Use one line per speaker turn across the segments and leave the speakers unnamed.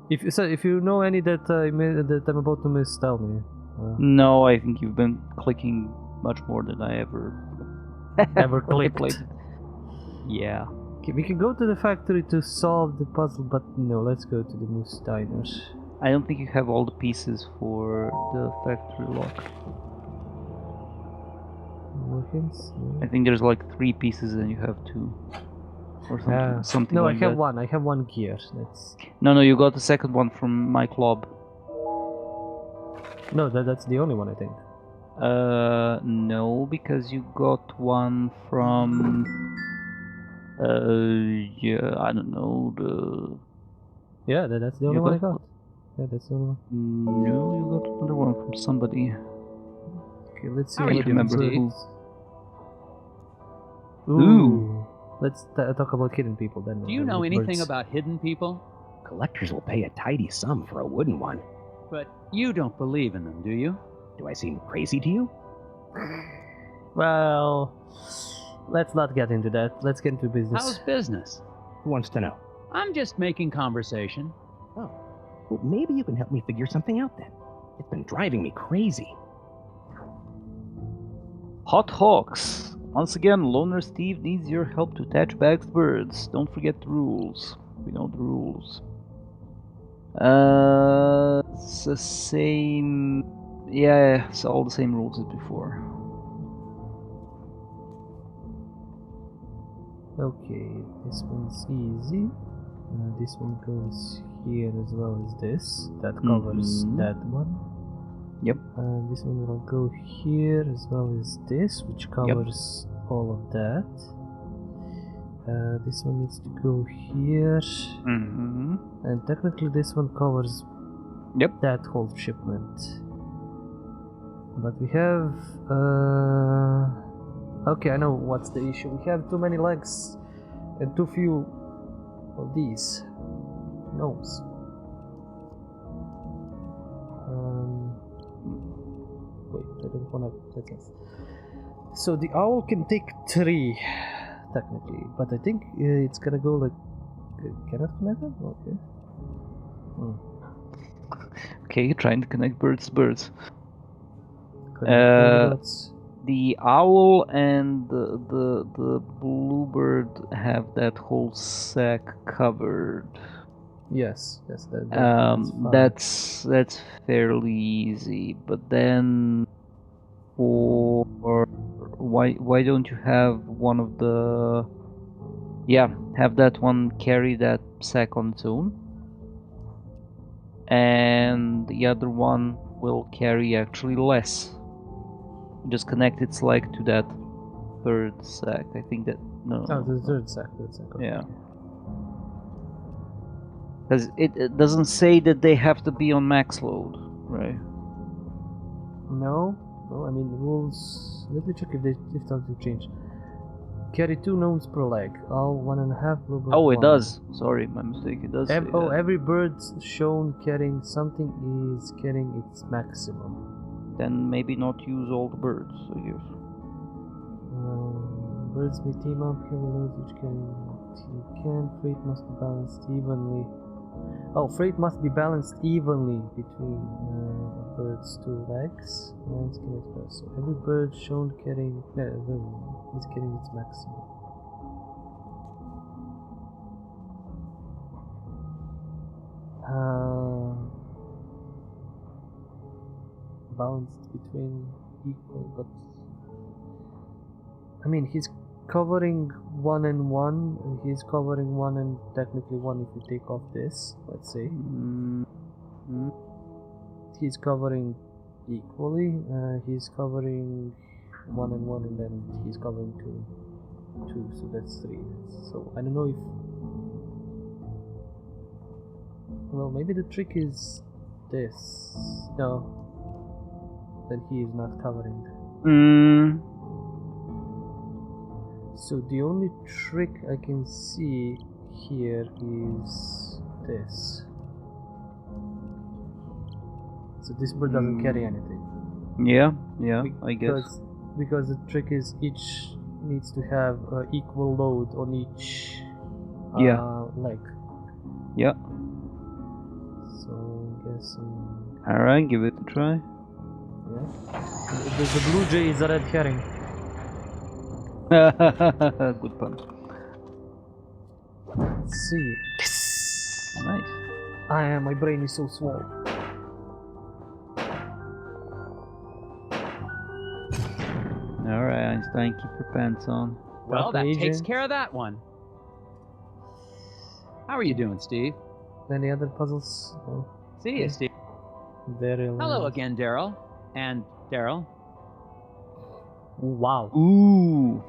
If you know any that that I'm about to miss, tell me.
No, I think you've been clicking much more than I
ever clicked.
Yeah.
Okay, we can go to the factory to solve the puzzle, but no, let's go to the Moose Diners.
I don't think you have all the pieces for the factory lock.
No hints? No.
I think there's like 3 pieces and you have 2. Or something
no,
like
I have
that.
one. I have one gear. That's...
No, you got the second one from my club.
No, that's the only one, I think.
No, because you got one from... yeah, I don't know,
Yeah, that's the only one I got. Yeah, that's the only one.
No, you got another one from somebody.
Okay, let's see.
I can't remember who.
Ooh. Let's talk about hidden people then.
Do you know anything about hidden people?
Collectors will pay a tidy sum for a wooden one.
But you don't believe in them, do you?
Do I seem crazy to you?
Well, let's not get into that. Let's get into business.
How's business?
Who wants to know?
I'm just making conversation.
Oh. Well, maybe you can help me figure something out then. It's been driving me crazy.
Hot Hawks. Once again, Loner Steve needs your help to attach bags to birds. Don't forget the rules. We know the rules. It's the same... Yeah, it's all the same rules as before.
Okay, this one's easy. This one goes here as well as this. That covers that one.
Yep.
This one will go here as well as this, which covers all of that. This one needs to go here. And technically this one covers that whole shipment. But we have... okay, I know what's the issue. We have too many legs and too few of these gnomes. Wait, I don't wanna... So the owl can take 3, technically, but I think it's gonna go like... Cannot connect them? Okay.
Okay, you're trying to connect birds to birds.
Birds.
The owl and the bluebird have that whole sack covered.
Yes, that's
fairly easy. But then, why don't you have one of the... Yeah, have that one carry that sack on its own, and the other one will carry actually less. Just connect its leg to that 3rd sack. I think that... No.
Oh, the 3rd sack. Okay.
Yeah. Because it doesn't say that they have to be on max load, right?
No, I mean the rules... Let me check if something changed. Carry 2 gnomes per leg. All 1.5 bluebird.
Oh, it does. Sorry, my mistake. It does say that.
Every bird shown carrying something is carrying its maximum.
Then maybe not use all the birds, I guess.
Birds may team up, heavy loads which can. Freight must be balanced evenly. Oh, freight must be balanced evenly between the bird's 2 legs. So every bird shown carrying is carrying its maximum. Balanced between equal, but I mean he's covering 1 and 1. He's covering 1 and technically 1 if you take off this. Let's say he's covering equally. He's covering 1 and 1, and then he's covering 2. So that's 3. So I don't know if... Well, maybe the trick is this. No. That he is not covering. So the only trick I can see here is this. So this bird doesn't carry anything.
Yeah, I guess.
Because the trick is each needs to have equal load on each leg.
Yeah.
missing.
Alright, give it a try.
Yeah. The blue jay is a red herring.
Good pun.
Let's see.
Nice.
My brain is so small.
Alright, Einstein, keep your pants on.
Well, that takes
Agent.
care of that one. How are you doing, Steve?
Any other puzzles? No.
See you, Steve.
Very
Hello
loud.
again, Daryl. And Daryl.
Wow.
Ooh.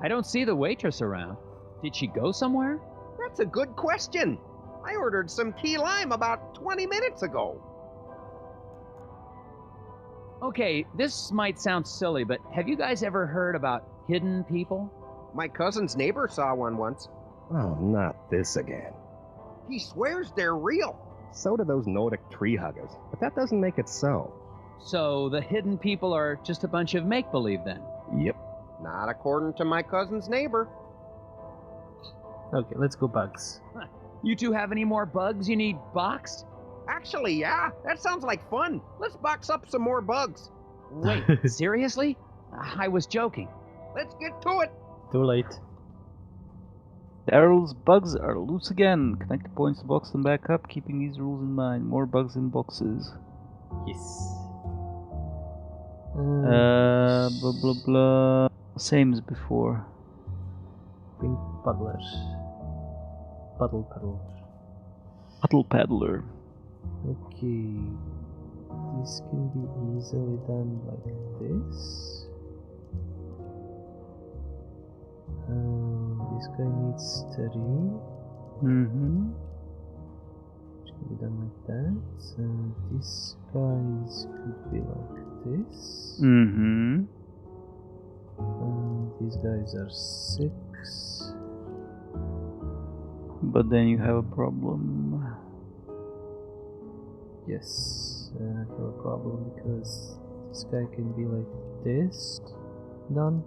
I don't see the waitress around. Did she go somewhere?
That's a good question. I ordered some key lime about 20 minutes ago.
Okay, this might sound silly, but have you guys ever heard about hidden people?
My cousin's neighbor saw one once.
Oh, not this again.
He swears they're real.
So do those Nordic tree huggers, but that doesn't make it so.
So the hidden people are just a bunch of make-believe then?
Yep.
Not according to my cousin's neighbor.
Okay, let's go bugs.
You two have any more bugs you need boxed?
Actually, yeah, that sounds like fun. Let's box up some more bugs.
Wait, seriously? I was joking.
Let's get to it.
Too late.
Daryl's bugs are loose again. Connect the points to box them back up, keeping these rules in mind. More bugs in boxes.
Yes.
Blah blah blah. Same as before.
Pink puddler. Puddle puddle.
Puddle paddler.
Okay. This can be easily done like this. This guy needs 3.
Mm-hmm.
Which can be done like that. This guys could be like this.
Mm-hmm.
These guys are 6.
But then you have a problem.
Yes, I have a problem because this guy can be like this. Done.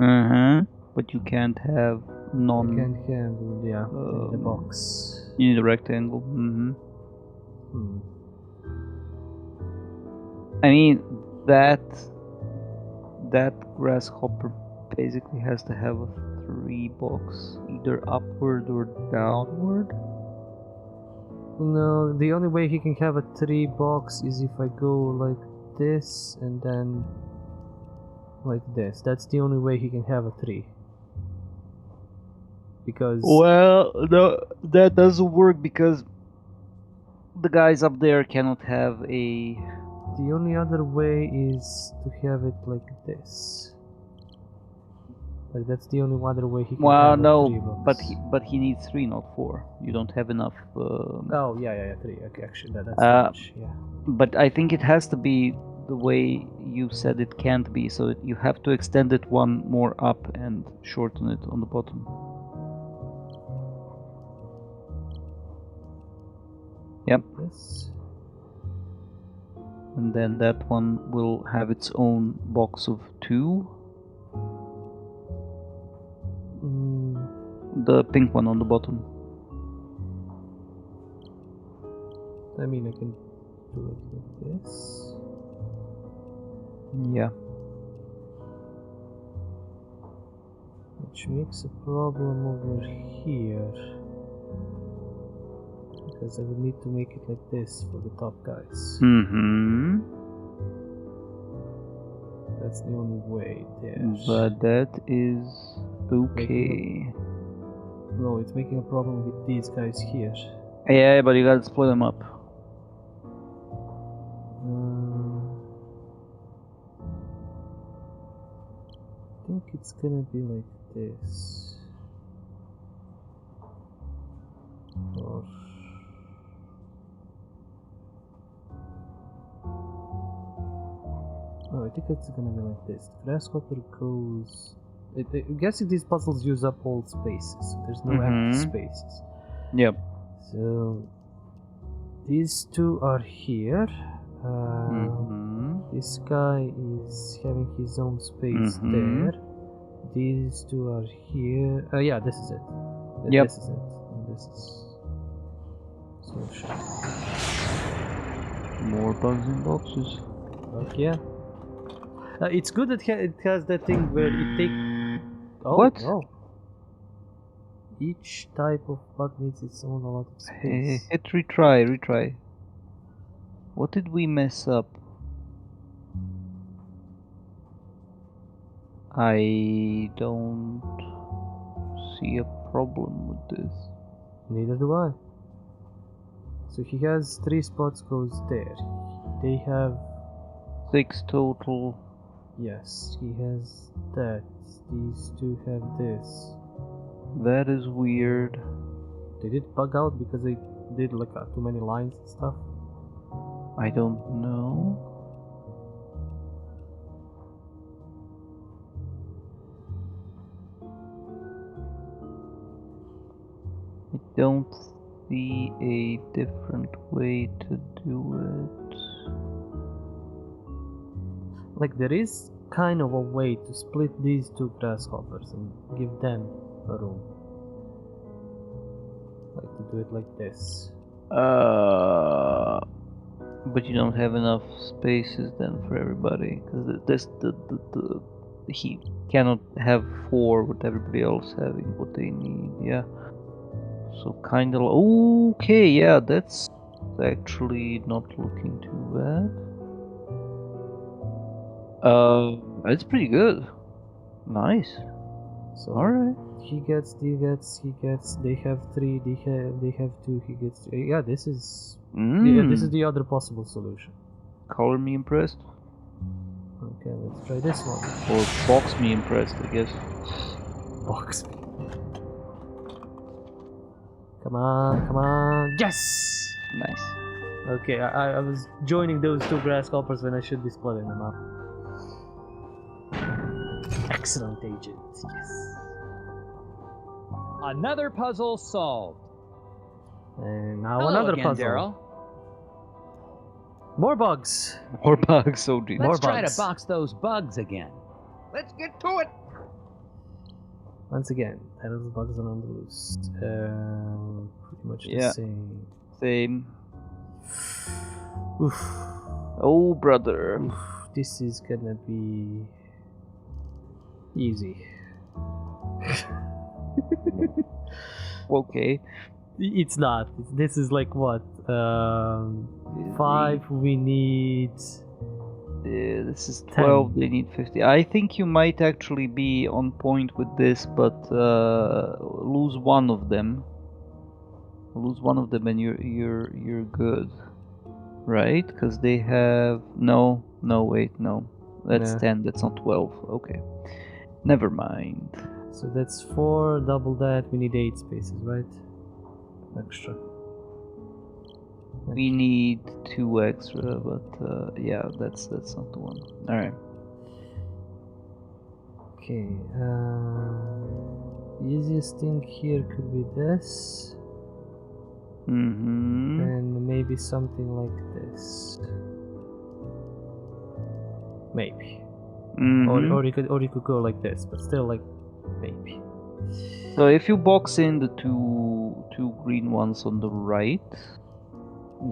Uh-huh. But you can't have
I can't have, yeah, the box.
You need a rectangle. Mm-hmm. I mean, that grasshopper basically has to have a 3 box, either upward or downward.
No, the only way he can have a 3 box is if I go like this and then like this. That's the only way he can have a 3. Because
Well, no, that doesn't work because the guys up there cannot have a.
the only other way is to have it like this. Like that's the only other way he can
Well,
have a 3
no,
box.
but he needs 3, not 4. You don't have enough.
Oh yeah, 3. Okay, actually that's
Uh,
much, yeah.
But I think it has to be the way you said it can't be, so you have to extend it one more up and shorten it on the bottom. Yep.
Yes.
And then that one will have its own box of 2. The pink one on the bottom.
I mean, I can do it like this.
Yeah.
Which makes a problem over here. Because I would need to make it like this for the top guys.
Mm-hmm.
That's the only way there.
But that is okay.
No, it's making a problem with these guys here.
Yeah, but you gotta split them up.
I think it's gonna be like this. Or no, I think it's gonna be like this. The grasshopper goes. I'm guessing these puzzles use up all spaces, so there's no empty spaces.
Yep.
So these 2 are here. This guy is having his own space there. These 2 are here. Yeah, this is it.
Yep.
This is it. And this is so sharp.
More bugs in boxes.
Fuck yeah. It's good that it has that thing where it takes. Oh,
What?
No. Each type of bug needs its own a lot of space.
Hit retry. What did we mess up? I don't see a problem with this.
Neither do I. So he has 3 spots goes there. They have
6 total.
yes, he has that. These two have this.
That is weird.
Did it bug out because they did like too many lines and stuff?
I don't know. I don't see a different way to do it.
Like there is kind of a way to split these 2 grasshoppers and give them a room. Like to do it like this.
But you don't have enough spaces then for everybody, because he cannot have 4 with everybody else having what they need. Yeah. So kind of okay. Yeah, that's actually not looking too bad. It's pretty good. Nice.
So
All right.
he gets, they have 3, they have 2, he gets 3. Yeah, this is this is the other possible solution.
Color me impressed,
Okay, let's try this one.
or box me impressed, I guess.
Box me. Come on. Yes!
Nice.
Okay, I was joining those 2 grasshoppers when I should be splitting them up. Excellent, agent. Yes.
Another puzzle solved.
And now
Hello
another
again,
puzzle.
Daryl.
More bugs.
More bugs, oh geez.
More
Let's try
bugs.
to box those bugs again.
Let's get to it.
Once again, those bugs are on the loose. Pretty much the
Yeah.
same.
Same.
Oof.
Oh, brother.
Oof. This is gonna be easy.
Okay.
It's not. This is like what? 5. We need.
This is 12. They need 50. I think you might actually be on point with this, but lose one of them. Lose one of them, and you're good, right? Because they have no. Wait, no. That's
Yeah.
10. That's not 12. Okay. Never mind.
So that's 4. Double that. We need 8 spaces, right? Extra.
We need 2 extra, but yeah, that's not the one. All right.
Okay. Easiest thing here could be this,
Mm-hmm.
and maybe something like this. Maybe.
Mm-hmm.
Or you could go like this, but still like maybe.
So if you box in the two green ones on the right,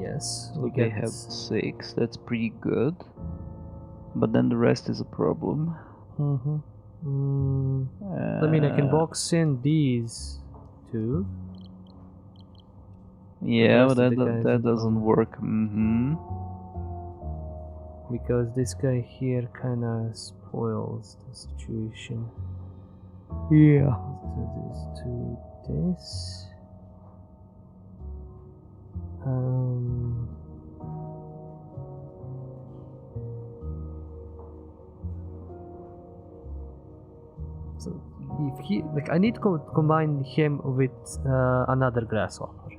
Yes.
so
we
they
get
have 6. That's pretty good. But then the rest is a problem.
Mm-hmm. I mean, I can
Uh,
box in these 2.
Yeah,
rest
but
of the guys
that
are
doesn't
gone.
work. Mm-hmm.
Because this guy here kinda spoils the situation.
Yeah.
Let's do this to this. So if he like, I need to combine him with another grasshopper,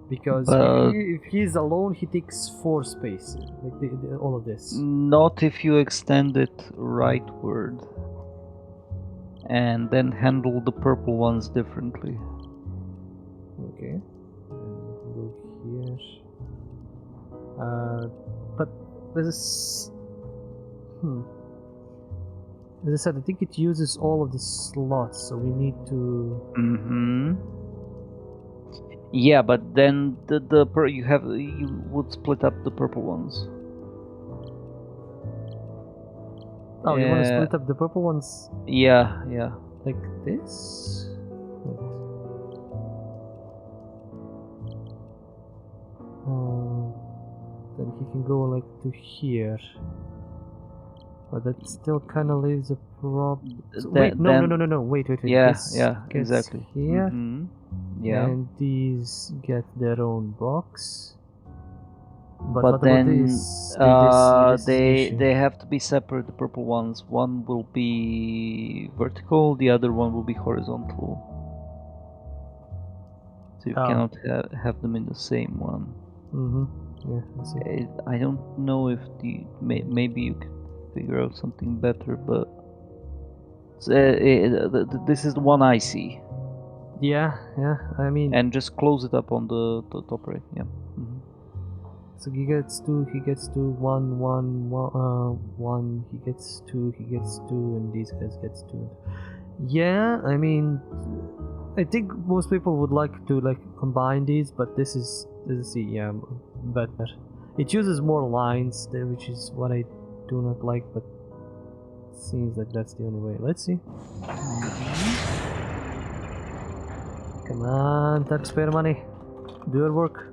because
But-
if he's alone, he takes 4 spaces. Like all of this.
Not if you extend it rightward and then handle the purple ones differently.
Okay. Go here. But there's as I said, I think it uses all of the slots, so we need to.
Mm-hmm. Yeah, but then you would split up the purple ones.
Oh, you want to split up the purple ones
Yeah, yeah.
like this? Wait. Then he can go like to here. But that still kind of leaves a problem. Wait, no. Wait.
Yeah,
This
yeah,
gets
exactly.
here.
Yeah.
And these get their own box. But
But
what
then
about this? This is the issue.
they have to be separate. The purple ones. One will be vertical. The other one will be horizontal. So you cannot have them in the same one.
Yeah, I see.
I don't know if maybe you can figure out something better, but this is the one I see.
Yeah. I mean,
And just close it up on the top right. Yeah.
so he gets two. He gets two. One. He gets two. He gets two, and these guys gets two. Yeah. I mean, I think most people would like to combine these, but this is better. It uses more lines there, which is what I do not like, but it seems like that's the only way. Let's see. Come on, taxpayer money, do your work.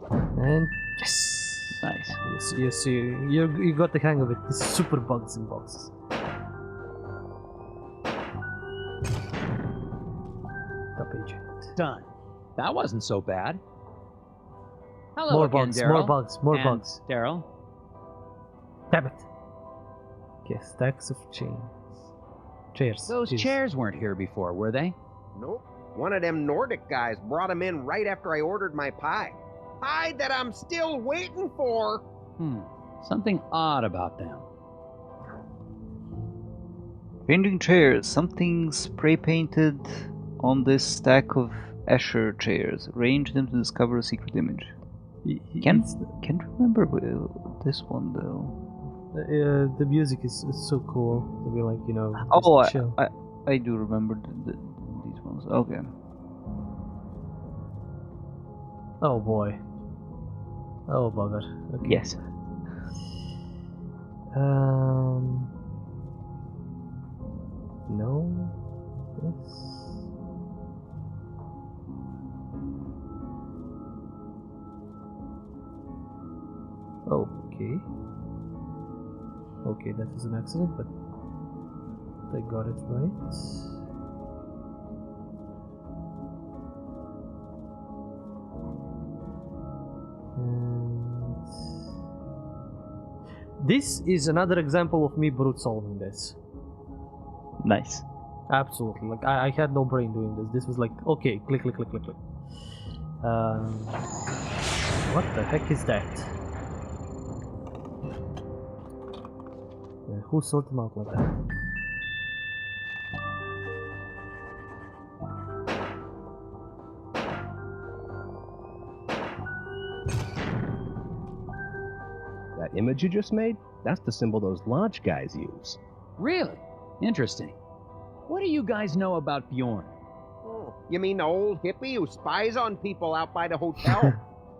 And yes,
Nice.
yes, you got the hang of it. This is super bugs in boxes. Top agent.
Done. That wasn't so bad. Hello
More
again,
bugs,
Daryl.
more
And
bugs.
Daryl.
Damn it. Okay, stacks of chairs.
Those
Jeez.
chairs weren't here before, were they?
Nope. One of them Nordic guys brought them in right after I ordered my pie. Pie that I'm still waiting for.
Something odd about them.
Changing chairs. Something spray painted on this stack of Escher chairs. Arrange them to discover a secret image. Can't remember this one though.
The music is so cool. To be like,
Oh,
chill.
I do remember these ones. Okay.
Oh boy. Oh bugger. Okay.
Yes.
No. This. Okay. Okay, that was an accident, but I got it right. And this is another example of me brute solving this.
Nice.
Absolutely. Like I had no brain doing this. This was like, okay, click. What the heck is that? Who sorted them out like that?
That image you just made? That's the symbol those lodge guys use.
Really? Interesting. What do you guys know about Bjorn?
Oh, you mean the old hippie who spies on people out by the hotel?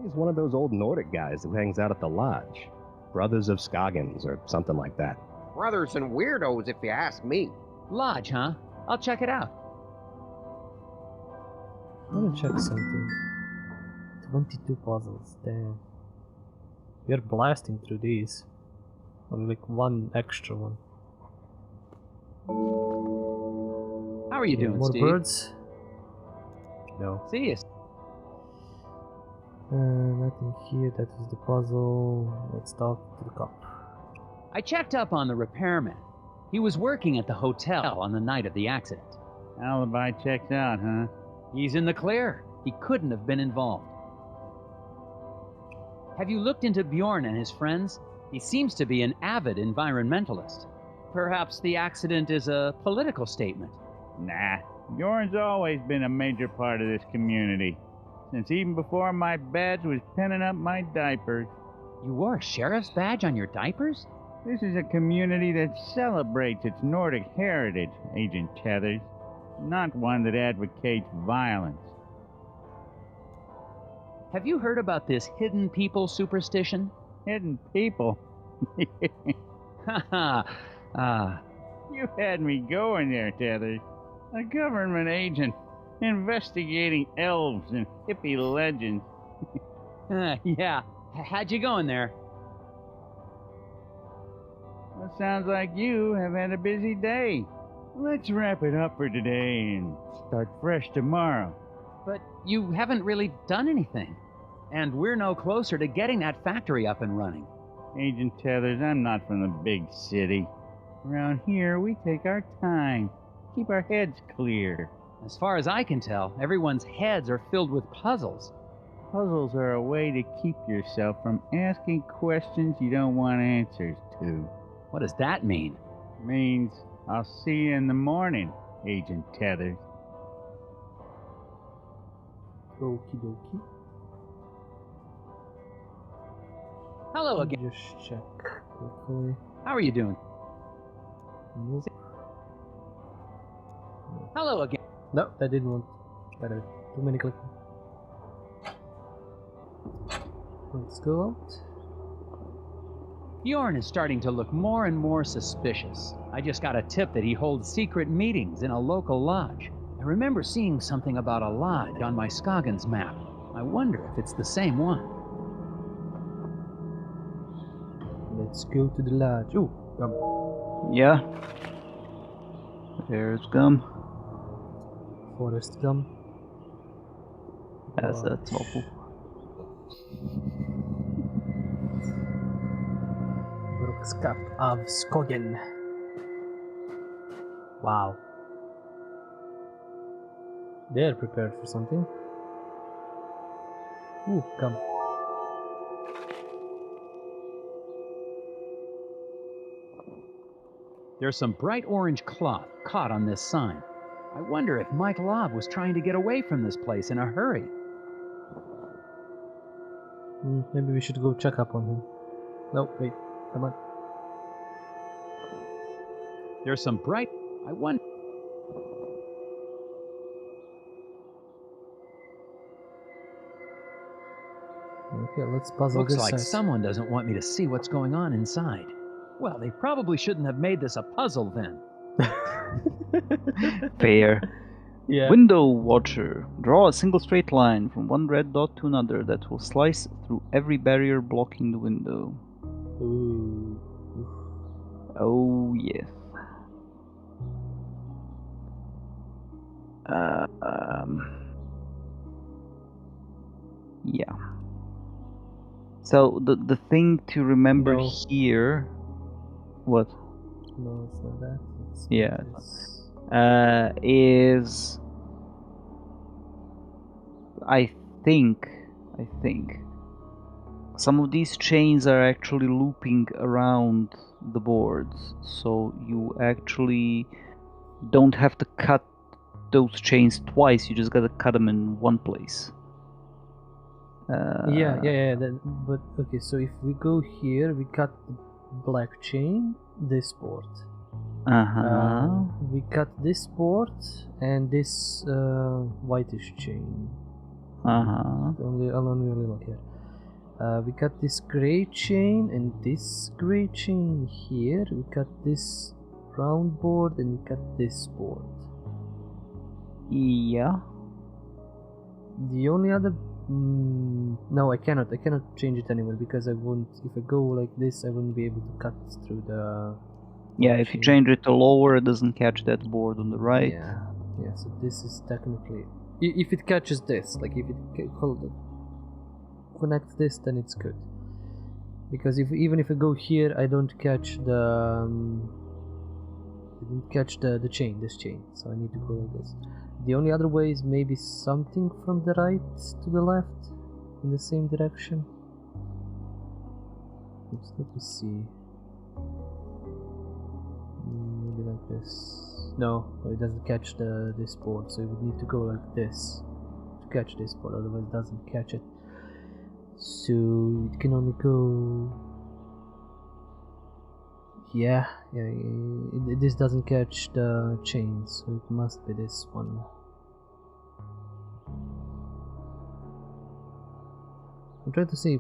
He's one of those old Nordic guys who hangs out at the lodge. Brothers of Scoggins or something like that.
Brothers and weirdos, if you ask me.
Lodge, huh? I'll check it out.
I want to check something. 22 puzzles, damn. We're blasting through these. Only like one extra one.
How are you doing,
more
Steve?
birds? No.
See you.
Nothing here, that was the puzzle. Let's talk to the cop.
I checked up on the repairman. He was working at the hotel on the night of the accident.
Alibi checks out, huh?
He's in the clear. He couldn't have been involved. Have you looked into Bjorn and his friends? He seems to be an avid environmentalist. Perhaps the accident is a political statement.
Nah, Bjorn's always been a major part of this community. Since even before my badge was pinning up my diapers.
You wore a sheriff's badge on your diapers?
This is a community that celebrates its Nordic heritage, Agent Tethers, not one that advocates violence.
have you heard about this hidden people superstition?
Hidden people.
Haha.
You had me going there, Tethers. A government agent investigating elves and hippie legends.
Yeah. How'd you going there?
Well, sounds like you have had a busy day. Let's wrap it up for today and start fresh tomorrow.
But you haven't really done anything. And we're no closer to getting that factory up and running.
Agent Tethers, I'm not from the big city. Around here, we take our time, keep our heads clear.
As far as I can tell, everyone's heads are filled with puzzles.
Puzzles are a way to keep yourself from asking questions you don't want answers to.
What does that mean?
Means I'll see you in the morning, Agent Tethers.
Okie dokie.
Hello
Let me
again.
just check quickly.
How are you doing?
Nope.
Hello again.
No, that didn't want. Better. Too many clicking. Let's go out.
Bjorn is starting to look more and more suspicious. I just got a tip that he holds secret meetings in a local lodge. I remember seeing something about a lodge on my Scoggins map. I wonder if it's the same one.
Let's go to the lodge. Oh,
Yeah. There's gum.
forest gum.
That's awful.
Brookskap of Skogen. Wow. They're prepared for something. Ooh, come.
There's some bright orange cloth caught on this sign. I wonder if Mike Lobb was trying to get away from this place in a hurry.
Maybe we should go check up on him. No, wait. Come on.
There's some bright... I wonder...
Okay, let's puzzle
Looks
this
like
out.
someone doesn't want me to see what's going on inside. Well, they probably shouldn't have made this a puzzle then.
Fair.
Yeah.
Window watcher. Draw a single straight line from one red dot to another that will slice through every barrier blocking the window.
Ooh.
Oh yes. Yeah. So the thing to remember
No.
here. What?
No, it's not that. It's
Yeah.
this.
Is I think some of these chains are actually looping around the boards, so you actually don't have to cut those chains twice. You just gotta cut them in one place.
Yeah. But okay, so if we go here, we cut the black chain, this board. We cut this board and this whitish chain. Only really look here. We cut this gray chain and this gray chain here. We cut this round board and we cut this board.
Yeah.
The only other no, I cannot change it anyway because I won't. If I go like this, I wouldn't be able to cut through the.
Yeah, if you change it to lower, it doesn't catch that board on the right.
Yeah. So this is technically, if it catches this, like if it connects this, then it's good. Because even if I go here, I don't catch the chain, this chain. So I need to go like this. The only other way is maybe something from the right to the left in the same direction. Oops, let me see. Maybe like this. No, it doesn't catch this board, so it would need to go like this to catch this board, otherwise it doesn't catch it. So it can only go. Yeah, this doesn't catch the chain, so it must be this one. I'm trying to see.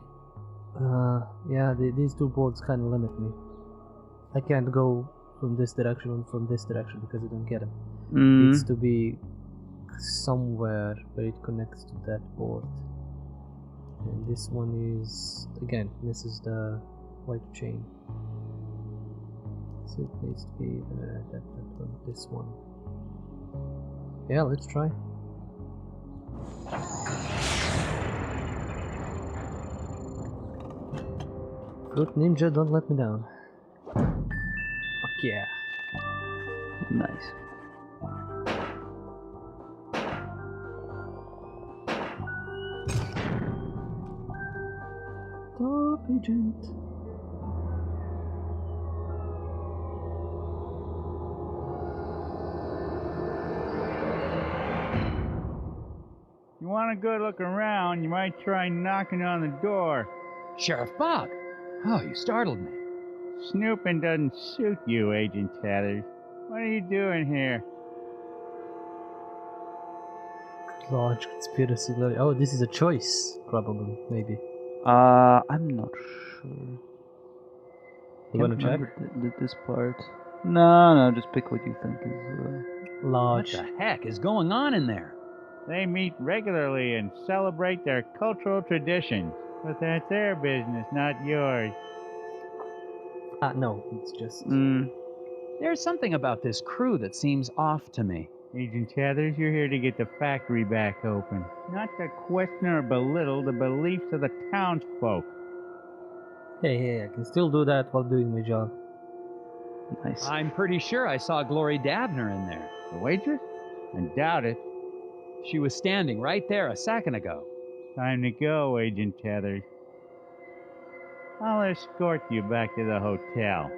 Yeah, these two boards kind of limit me. I can't go from this direction and from this direction because I don't get them. Needs to be somewhere where it connects to that board. And this one is, again, this is the white chain. So it needs to be that one, this one. Yeah, let's try. Fruit Ninja, don't let me down. Fuck yeah.
Nice.
Top agent.
You want a good look around, you might try knocking on the door.
Sheriff Bog! Oh, you startled me.
Snooping doesn't suit you, Agent Tatters. What are you doing here?
Large conspiracy. Oh, this is a choice, probably, maybe.
I'm not sure.
You wanna check?
This part? No, just pick what you think is.
Large.
What the heck is going on in there?
They meet regularly and celebrate their cultural traditions. But that's their business, not yours.
No, it's just.
There's something about this crew that seems off to me.
Agent Tathers, you're here to get the factory back open, not to question or belittle the beliefs of the townsfolk.
Hey, I can still do that while doing my job.
Nice.
I'm pretty sure I saw Glory Davner in there.
The waitress? I doubt it.
She was standing right there a second ago.
Time to go, Agent Tathers. I'll escort you back to the hotel.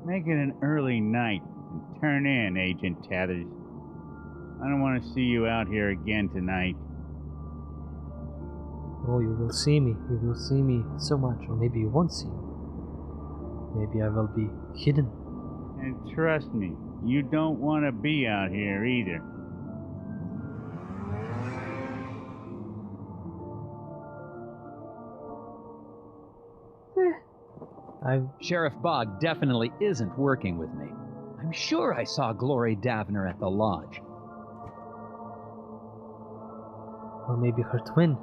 Make it an early night and turn in, Agent Tathers. I don't want to see you out here again tonight.
Oh, you will see me. You will see me so much, or maybe you won't see me. Maybe I will be hidden.
And trust me, you don't want to be out here either.
Sheriff Bog definitely isn't working with me. I'm sure I saw Glory Davner at the lodge.
Or maybe her twin.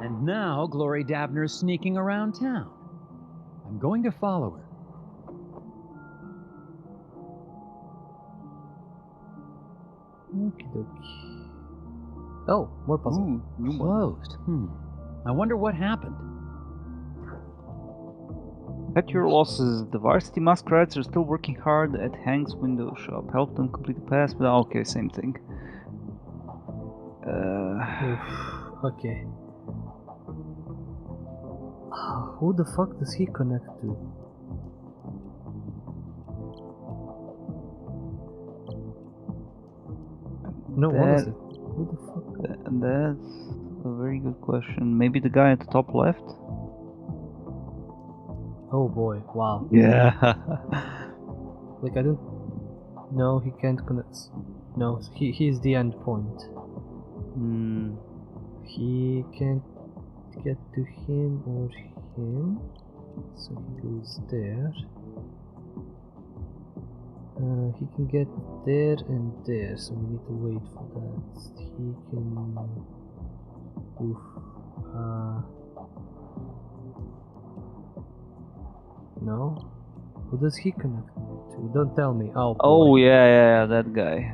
And now Glory Davner's sneaking around town. I'm going to follow her.
Okie dokie. Oh, more puzzle.
Closed. I wonder what happened.
Cut your losses. The varsity masquerades are still working hard at Hank's window shop. Help them complete the pass. Okay, same thing.
Okay. Who the fuck does he connect to? No, honestly. Who the fuck?
That's a very good question. Maybe the guy at the top left?
Oh boy, wow.
Yeah.
Like, I don't... No, he can't connect. No, he's the end point. He can't get to him or him. So he goes there. He can get there and there, so we need to wait for that. He can... Oof. No? Who does he connect to? Don't tell me. Oh, boy.
Oh yeah, that guy.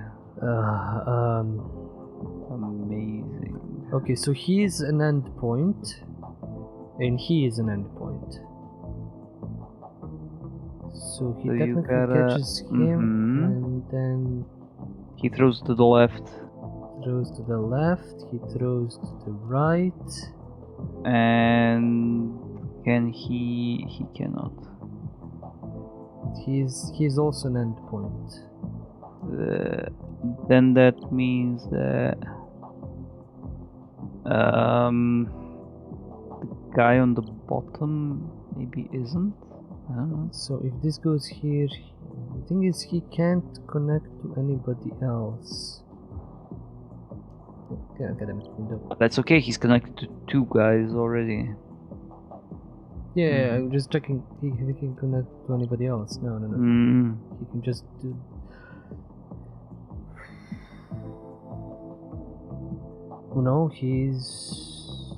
Amazing.
Okay, so he's an endpoint, and he is an endpoint. So he technically catches him, and then
he throws to the left.
Throws to the left. He throws to the right.
And can he? He cannot.
He's also an endpoint.
Then that means that the guy on the bottom maybe isn't. I don't know.
So if this goes here, the thing is he can't connect to anybody else. Okay, okay, damn it, window.
That's okay, he's connected to 2 guys already.
Yeah, I'm just checking. He can connect to anybody else. No.
Mm.
He can just do. No, his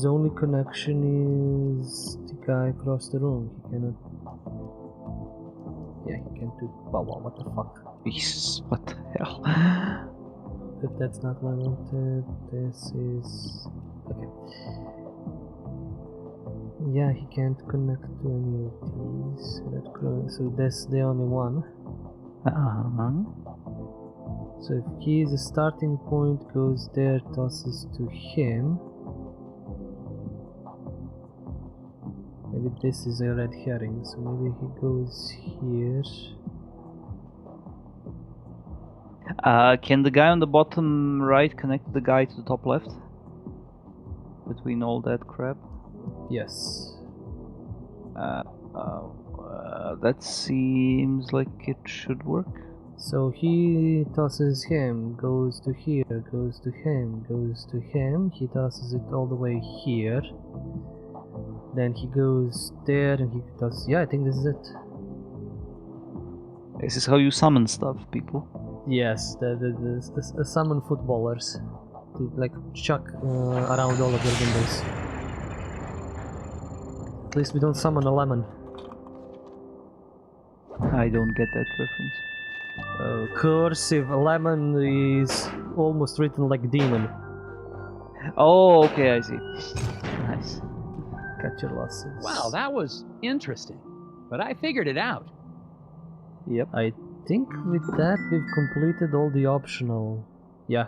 only connection is the guy across the room. He cannot. Yeah, he can't do. Wow, what the fuck?
Jesus, what the hell?
But that's not what I wanted. This is okay. Yeah, he can't connect to any of these. So that's the only one. So if he is a starting point, goes there, tosses to him. Maybe this is a red herring, so maybe he goes here.
Can the guy on the bottom right connect the guy to the top left? Between all that crap?
Yes.
That seems like it should work.
So he tosses him, goes to here, goes to him, goes to him. He tosses it all the way here. Then he goes there and he tosses. Yeah, I think this is it.
This is how you summon stuff, people.
Yes, the summon footballers to like chuck around all of their windows. At least we don't summon a lemon.
I don't get that reference.
Cursive lemon is almost written like demon.
Oh, okay, I see. Nice.
Catch your losses.
Wow, that was interesting. But I figured it out.
Yep.
I think with that we've completed all the optional. Yeah.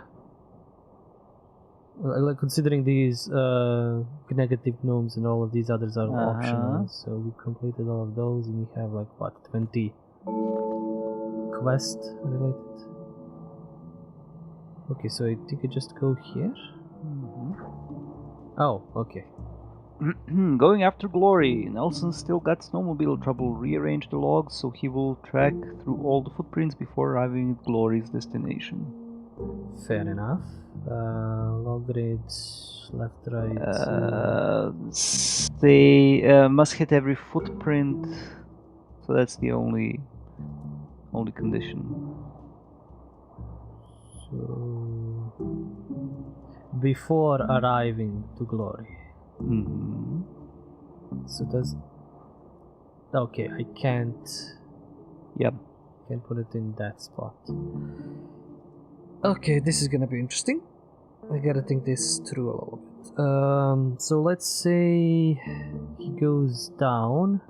Like considering these negative gnomes and all of these others are optional, so we completed all of those, and we have like what 20 quest related. Okay, so I think I just go here. Oh, okay.
Going after glory. Nelson still got snowmobile trouble. Rearrange the logs so he will track through all the footprints before arriving at glory's destination.
Fair enough. Log grids, left, right.
They must hit every footprint, so that's the only condition.
So before arriving to glory. So does. Okay, I can't.
Yep.
Can't put it in that spot. Okay, this is gonna be interesting. I gotta think this through a little bit. So let's say he goes down,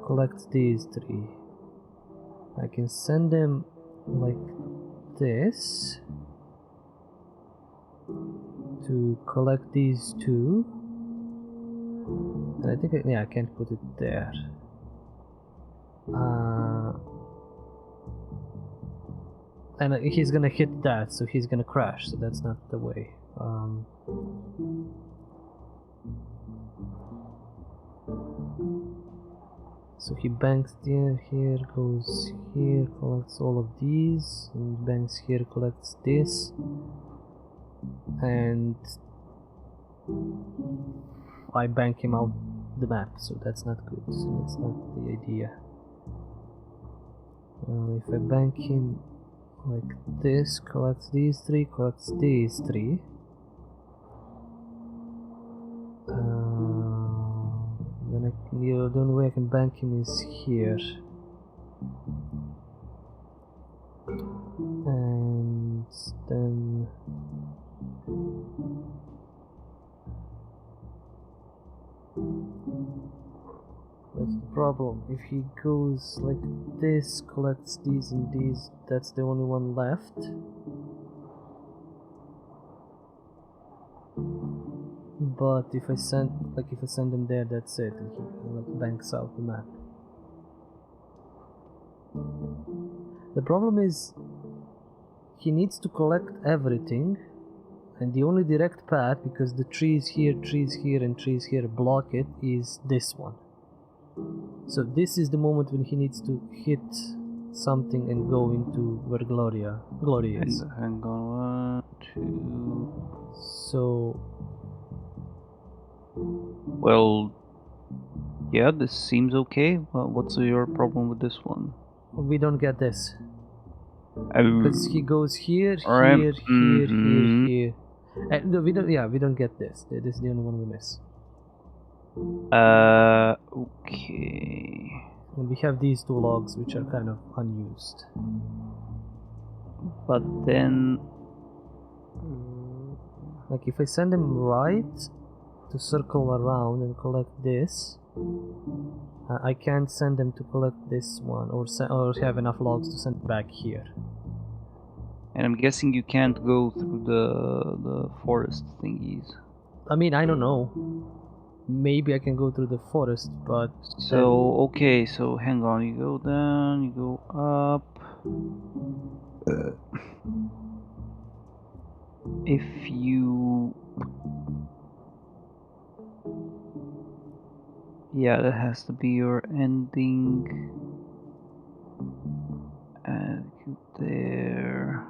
collects these 3. I can send him like this to collect these 2. And I think I can't put it there. And he's gonna hit that, so he's gonna crash, so that's not the way. So he banks here, goes here, collects all of these, and banks here, collects this, and I bank him out the map, so that's not good, so that's not the idea. If I bank him like this, collects these 3, collects these 3. Then the only way I can bank him is here. And then that's the problem. If he goes like this, collects these and these, that's the only one left. But if I send him there, that's it, and he like banks out the map. The problem is he needs to collect everything, And the only direct path, because the trees here, and trees here block it, is this one. So this is the moment when he needs to hit something and go into where Gloria is.
Hang on, 1, 2.
So,
well, yeah, this seems okay. Well, what's your problem with this one?
we don't get this. Because he goes here,
Alright.
here, here. No, we don't get this. This is the only one we miss.
Okay.
And we have these two logs which are kind of unused.
But then...
Like if I send him right to circle around and collect this, I can't send them to collect this one or have enough logs to send back here.
And I'm guessing you can't go through the forest thingies.
I mean, I don't know. Maybe I can go through the forest, but...
So, okay, so hang on, you go down, you go up. If you... Yeah, that has to be your ending. And you there.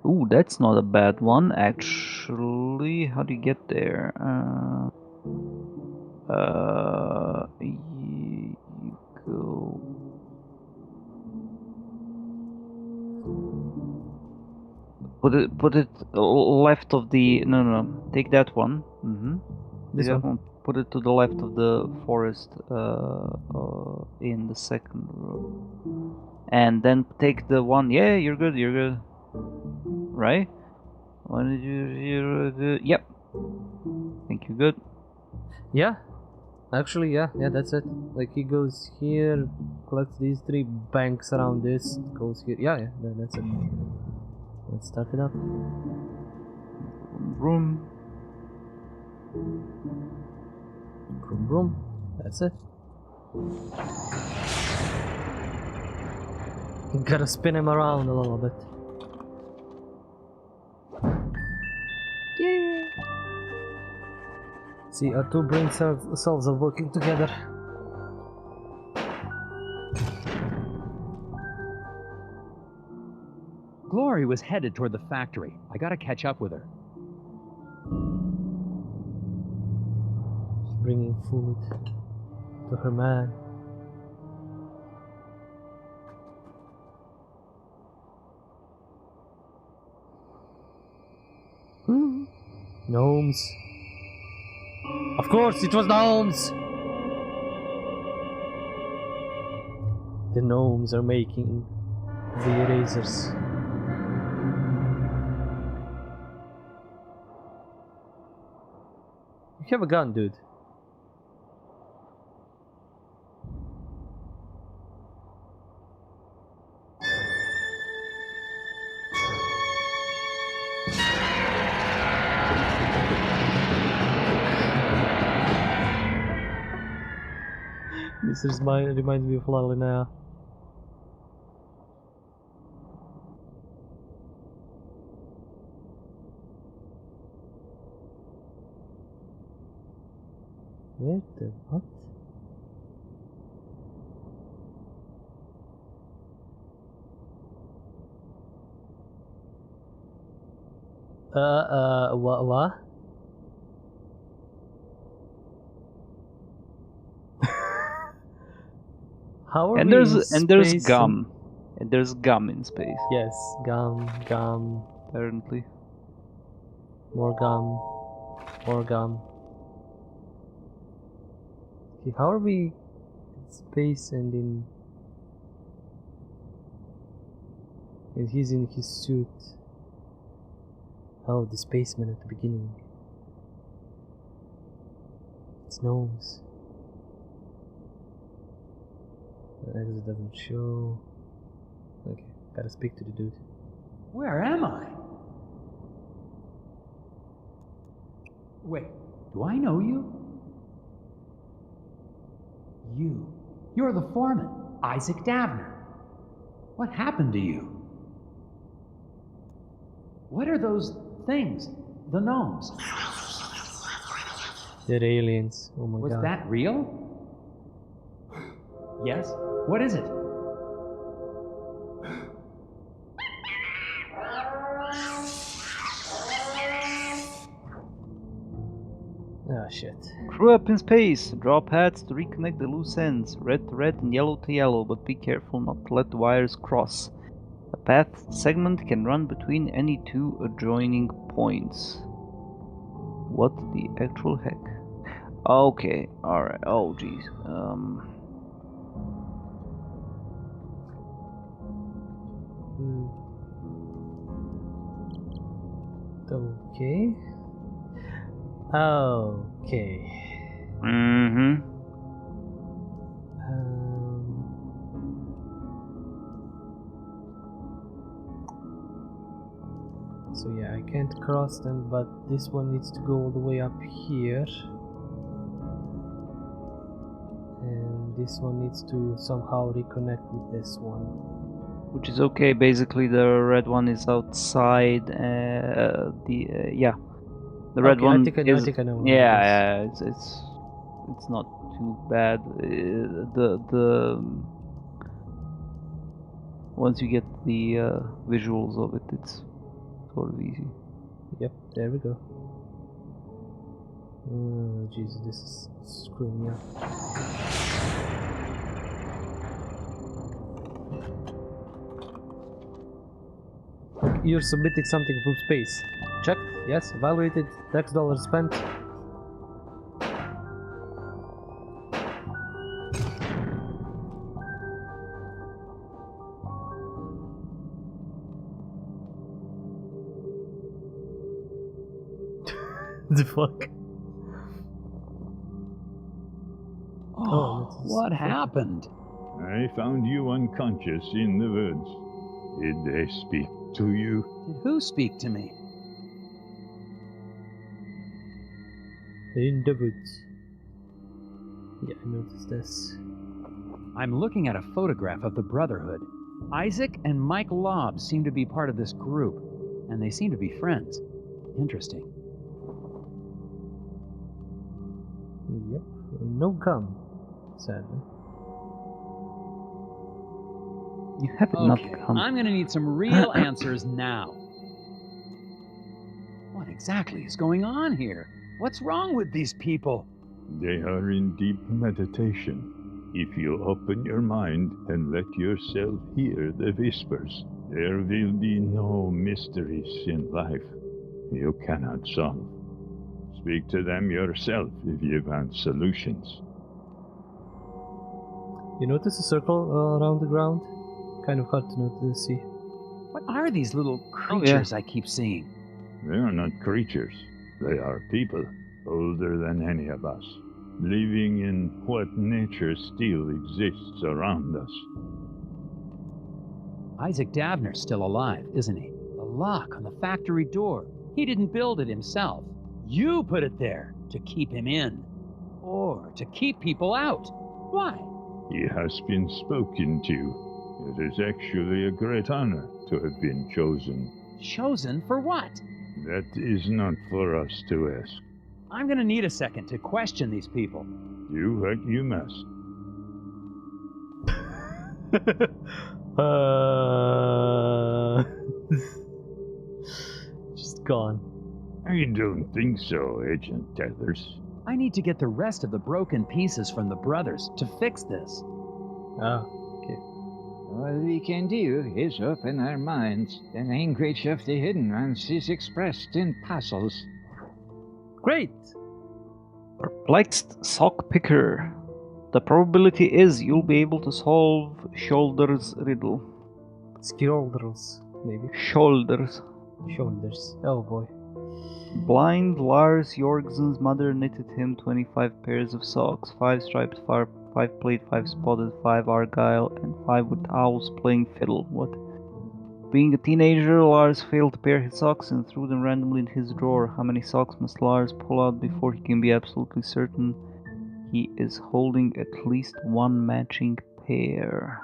Ooh, that's not a bad one, actually. How do you get there? You go. Put it left of the. No. Take that one.
This one.
Put it to the left of the forest. In the second row. And then take the one. Yeah, you're good. You're good. Right? What did you? Yep. Think you're good.
Yeah. Actually, yeah, that's it. Like he goes here, collects these 3, banks around this, goes here. Yeah, that's it. Let's start it up.
Vroom.
Vroom. That's it. You gotta spin him around a little bit.
Yeah.
See, our 2 brain cells are working together.
Glory was headed toward the factory. I gotta catch up with her.
She's bringing food to her man. Gnomes. Of course, it was gnomes! The gnomes are making the erasers. You have a gun, dude. This reminds me of La Linnea. Where the what? What? How are
And
we
there's
in
there's
space
gum. And there's gum in space.
Yes, gum.
Apparently.
More gum. Okay, how are we in space and in... And he's in his suit. Oh, the spaceman at the beginning. It's gnomes. The exit doesn't show. Okay, gotta speak to the dude.
Where am I? Wait, do I know you? You're the foreman, Isaac Davner. What happened to you? What are those things? The gnomes.
They're aliens. Oh my
Was
god.
that real? Yes? What is it?
Oh shit.
Crew up in space. Draw paths to reconnect the loose ends. Red to red and yellow to yellow, but be careful not to let the wires cross. A path segment can run between any two adjoining points. What the actual heck? Okay, alright. Oh, jeez.
Okay. Okay.
Mm-hmm.
So yeah, I can't cross them, but this one needs to go all the way up here. And this one needs to somehow reconnect with this one.
Which is okay. Basically, the red one is outside. Yeah, the red
Okay,
one
I think I know what it is.
yeah, it's not too bad. The once you get the visuals of it, it's sort of easy.
Yep, there we go. Oh, Jesus, this is screwing me up. You're submitting something from space. Checked? Yes. Evaluated. Tax dollars spent. The fuck?
Oh,
that's
what
fucking-
happened?
I found you unconscious in the woods. Did they speak to you?
Did who speak to me?
In the woods. Yeah, I noticed this.
I'm looking at a photograph of the Brotherhood. Isaac and Mike Lobb seem to be part of this group, and they seem to be friends. Interesting.
Yep. No gum, sadly.
You have enough
Okay,
gum.
I'm gonna need some real answers now. What exactly is going on here? What's wrong with these people?
They are in deep meditation. If you open your mind and let yourself hear the whispers, there will be no mysteries in life you cannot solve. Speak to them yourself if you want solutions.
You notice a circle around the ground? Kind of hard to see.
What are these little
yeah.
creatures I keep seeing?
They are not creatures. They are people, older than any of us, living in what nature still exists around us.
Isaac Davner's still alive, isn't he? The lock on the factory door. He didn't build it himself. You put it there to keep him in. Or to keep people out. Why?
He has been spoken to. It is actually a great honor to have been chosen.
Chosen for what?
That is not for us to ask.
I'm gonna need a second to question these people.
Do what you must.
Just gone.
I don't think so, Agent Tethers.
I need to get the rest of the broken pieces from the brothers to fix this.
Ah.
All we can do is open our minds. The language of the hidden ones is expressed in puzzles.
Great!
Perplexed sock picker. The probability is you'll be able to solve Shoulder's riddle.
Shoulders, maybe.
Shoulders.
Shoulders. Oh boy.
Blind Lars Jorgensen's mother knitted him 25 pairs of socks, 5 striped, 5 plate, 5 spotted, 5 argyle, and 5 with owls playing fiddle. What? Being a teenager, Lars failed to pair his socks and threw them randomly in his drawer. How many socks must Lars pull out before he can be absolutely certain he is holding at least one matching pair?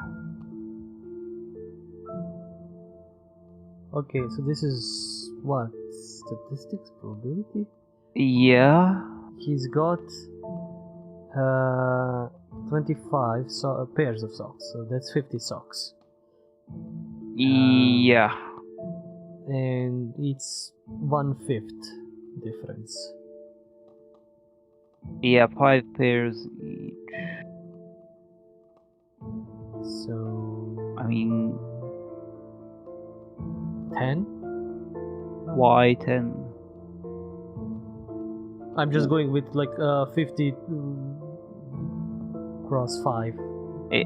Okay, so this is what? Statistics, probability?
Yeah.
He's got 25 pairs of socks, so that's 50 socks.
Yeah.
And it's 1/5 difference.
Yeah, 5 pairs each.
So
I mean,
10?
why 10?
I'm just going with like 50 cross 5.
The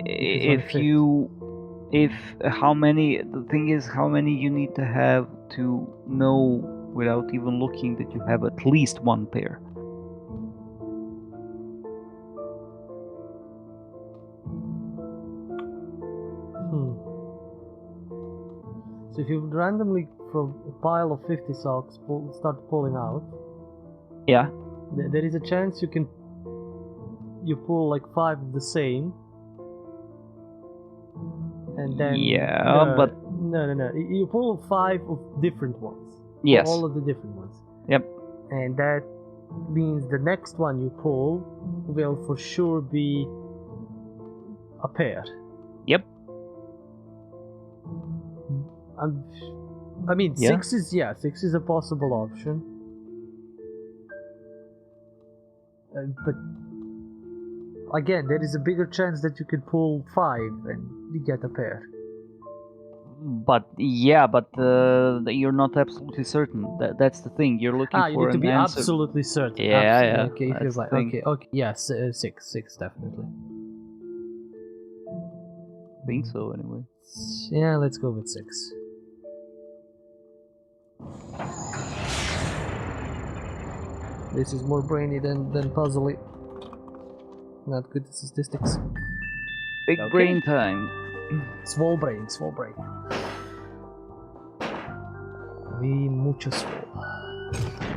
thing is how many you need to have to know without even looking that you have at least one pair.
So if you randomly from a pile of 50 socks start pulling out,
Yeah.
there is a chance you pull like 5 of the same, and then
but
no, you pull 5 of different ones.
yes.
All of the different ones.
Yep.
And that means the next one you pull will for sure be a pair.
Yep.
I mean,
Yeah.
6 is a possible option. But again, there is a bigger chance that you could pull 5 and you get a pair.
But you're not absolutely certain. That's the thing. You're looking
You
for
need to
an
be
answer.
absolutely certain.
Yeah,
Absolutely.
yeah,
Okay, if you're
that's the
right.
thing.
Okay. Yes, 6 definitely.
I think so, anyway.
Yeah, let's go with 6. This is more brainy than puzzly. Not good at statistics.
Big
Okay.
brain time.
Small brain. We mucho swole.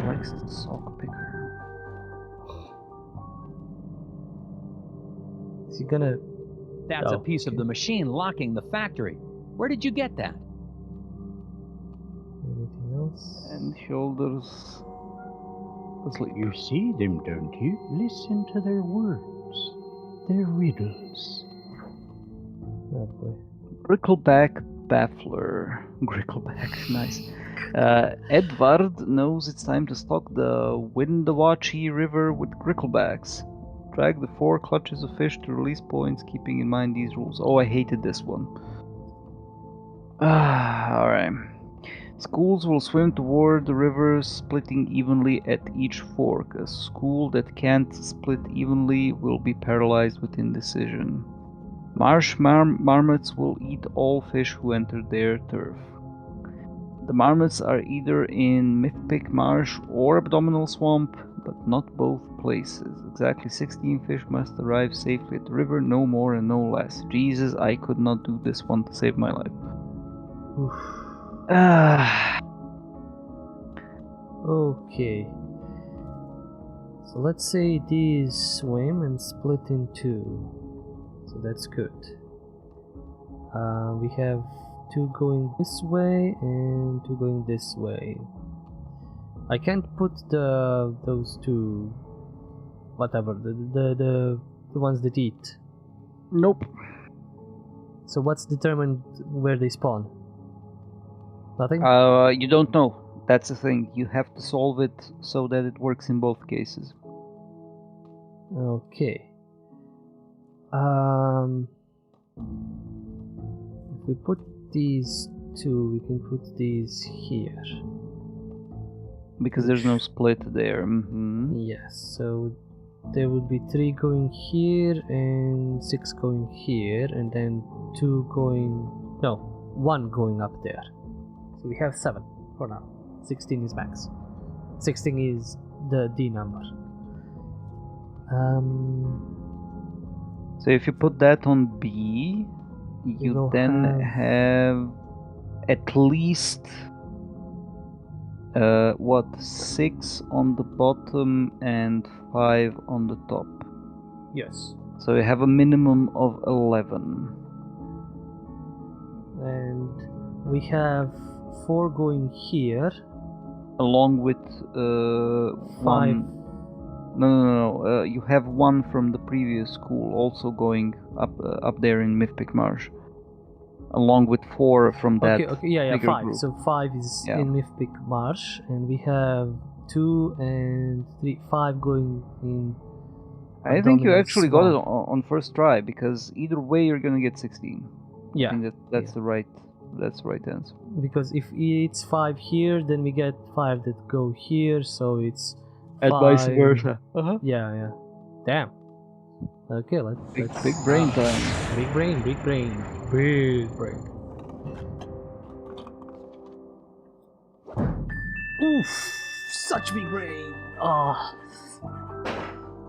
Likes the sock picker.
Is he gonna...
That's a
Oh,
piece of
okay.
the machine locking the factory. Where did you get that?
Anything else?
And shoulders asleep.
You see them, don't you? Listen to their words. Their riddles.
Oh boy.
Grickleback Baffler. Grickleback, nice. Edvard knows it's time to stock the Windawachi River with gricklebacks. Drag the 4 clutches of fish to release points, keeping in mind these rules. Oh, I hated this one. Alright. Schools will swim toward the river, splitting evenly at each fork. A school that can't split evenly will be paralyzed with indecision. Marsh marmots will eat all fish who enter their turf. The marmots are either in Mythpick Marsh or Abdominal Swamp, but not both places. Exactly 16 fish must arrive safely at the river, no more and no less. Jesus, I could not do this one to save my life.
Okay. So let's say these swim and split in 2. So that's good. We have 2 going this way and 2 going this way. I can't put those 2, whatever, the ones that eat.
Nope.
So what's determined where they spawn? Nothing?
You don't know. That's the thing. You have to solve it so that it works in both cases.
Okay. If we put these 2, we can put these here.
Because there's no split there.
Yes, so there would be 3 going here and 6 going here, and then 2 going... no, 1 going up there. So we have 7 for now. 16 is max. 16 is the D number.
So if you put that on B, you
will
then have at least 6 on the bottom and 5 on the top.
Yes.
So you have a minimum of 11.
And we have 4 going here.
Along with
5.
one. No. You have one from the previous school also going up there in Mythpick Marsh. Along with 4 from that.
Okay, yeah,
bigger
5.
group.
So 5 is
Yeah.
in Mythpick Marsh, and we have 2 and 3, 5 going in.
I think you
Abdominal
actually got it
Swamp.
on first try, because either way you're gonna get 16.
Yeah.
I think that's the right answer.
Because if it's 5 here, then we get 5 that go here, so it's
And
5.
vice versa.
Yeah. Damn. Okay, let's
Big brain time.
Big brain. Oof! Such big brain.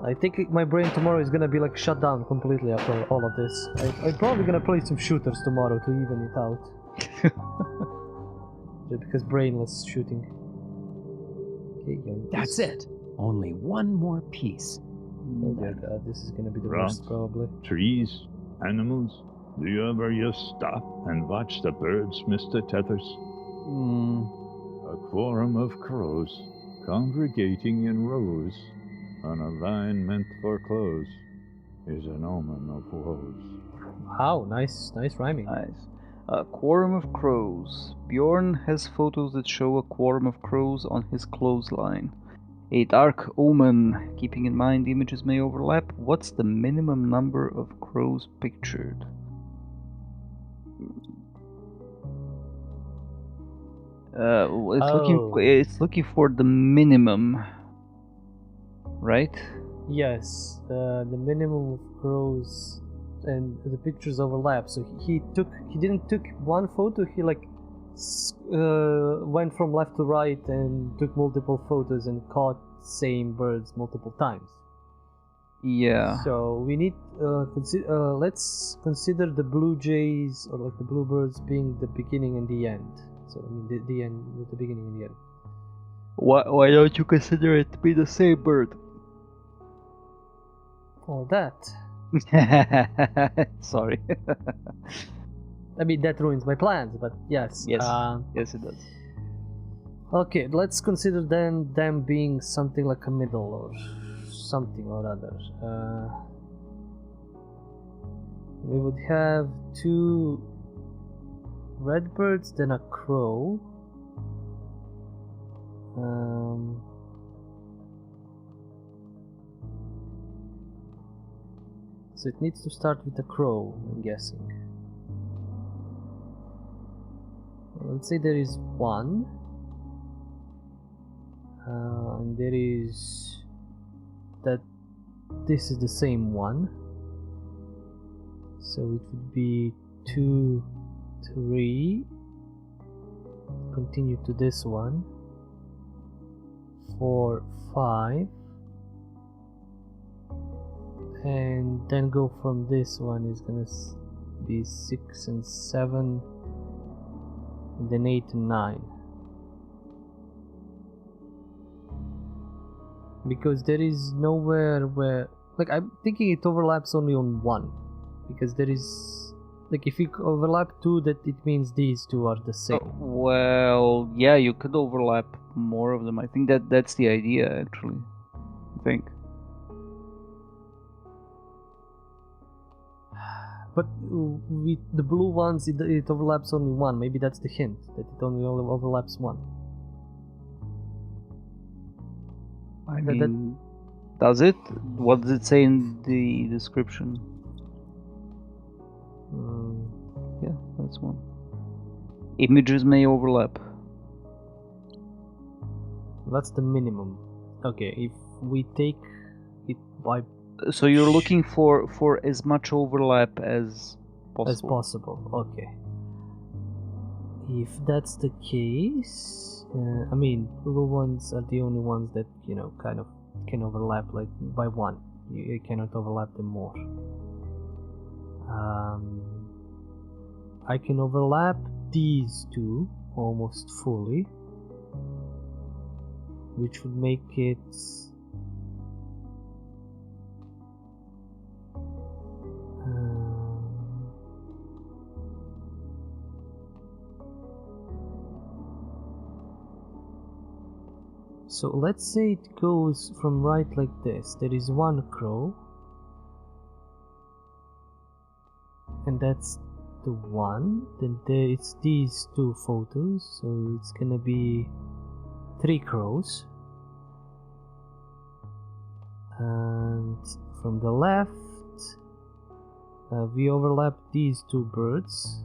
I think my brain tomorrow is gonna be like shut down completely after all of this. I'm probably gonna play some shooters tomorrow to even it out. Just because brainless shooting. Okay,
That's it. Only one more piece.
Oh dear God, this is gonna be the
Rocks.
worst probably.
Trees, animals. Do you ever just stop and watch the birds, Mr. Tethers? A quorum of crows congregating in rows on a line meant for clothes is an omen of woes.
Wow, nice rhyming.
Nice. A quorum of crows. Bjorn has photos that show a quorum of crows on his clothesline. A dark omen. Keeping in mind the images may overlap, what's the minimum number of crows pictured? It's looking for the minimum, right?
Yes, the minimum of crows and the pictures overlap. So he didn't took one photo. He went from left to right and took multiple photos and caught same birds multiple times.
Yeah.
So we need let's consider the blue jays or like the bluebirds being the beginning and the end. So I mean the end, the beginning and the end.
Why don't you consider it to be the same bird?
Or that.
Sorry.
I mean that ruins my plans, but yes.
Yes. Yes, it does.
Okay, let's consider then them being something like a middle or something or other. We would have 2 redbirds, then a crow. So it needs to start with a crow, I'm guessing. Let's say there is 1. And there is that this is the same one, so it would be 2, 3, continue to this one, 4, 5, and then go from this one is gonna be 6 and 7, and then 8 and 9. Because there is nowhere where, like, I'm thinking it overlaps only on 1, because there is, like, if you overlap 2, that it means these 2 are the same.
Well, yeah, you could overlap more of them. I think that's the idea, actually. I think.
But with the blue ones, it overlaps only 1. Maybe that's the hint, that it only overlaps 1.
I mean, does it? What does it say in the description? Yeah, that's 1. Images may overlap.
That's the minimum. Okay, if we take it by...
So you're looking for as much overlap as possible.
As possible, okay. If that's the case... I mean, blue ones are the only ones that, you know, kind of can overlap like by 1. You cannot overlap them more. I can overlap these 2 almost fully, which would make it So let's say it goes from right like this. There is one crow, and that's the one. Then it's these two photos, so it's gonna be 3 crows. And from the left, we overlap these 2 birds,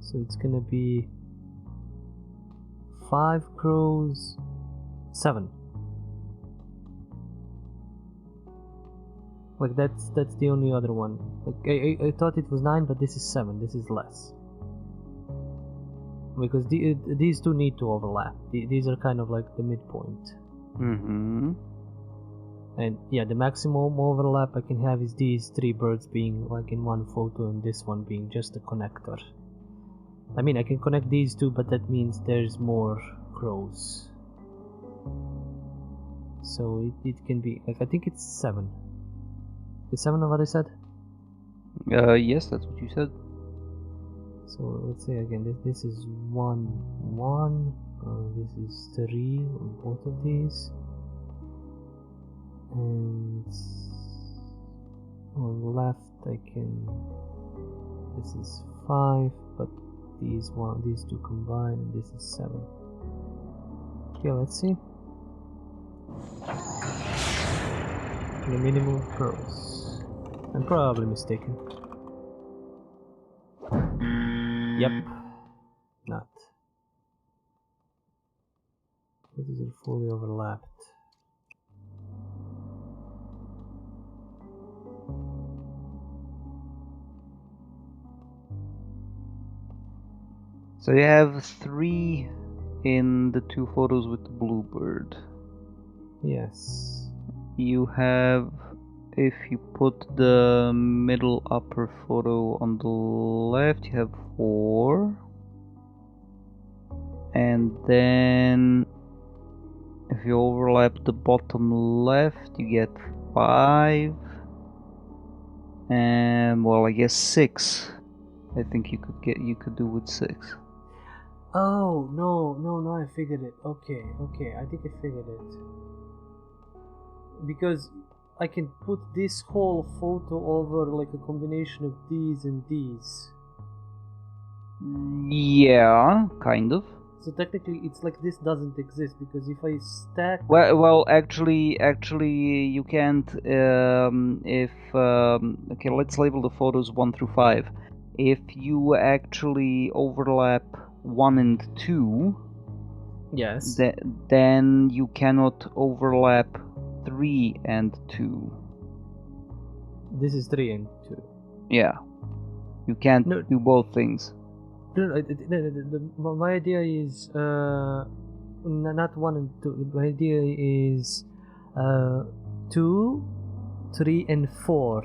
so it's gonna be 5 crows, 7. Like that's the only other one. Like I thought it was 9, but this is 7. This is less because these 2 need to overlap. These are kind of like the midpoint.
Mm-hmm.
And yeah, the maximum overlap I can have is these 3 birds being like in one photo and this one being just a connector. I mean, I can connect these 2, but that means there's more crows. So it can be, like, I think it's 7. Is 7 what I said?
Yes, that's what you said.
So let's say again, this is 1, 1. This is 3 on both of these. And on the left I can, this is 5, but these 2 combine, and this is 7. Okay, let's see. The minimum of crows. I'm probably mistaken. Yep. Not. These are fully overlapped.
So you have 3 in the 2 photos with the blue bird.
Yes.
You have, if you put the middle upper photo on the left, you have 4. And then if you overlap the bottom left, you get 5. And well, I guess 6. I think you could do with 6.
Oh, no, I figured it. Okay, I think I figured it. Because I can put this whole photo over like a combination of these and these.
Yeah, kind of.
So technically it's like this doesn't exist, because if I stack...
Well, actually, you can't. Okay, let's label the photos 1 through 5. If you actually overlap 1 and 2,
Yes.
then you cannot overlap 3 and 2.
This is 3 and 2.
Yeah, you can't
No.
do both things.
No, my idea is not 1 and 2. My idea is 2, 3, and 4,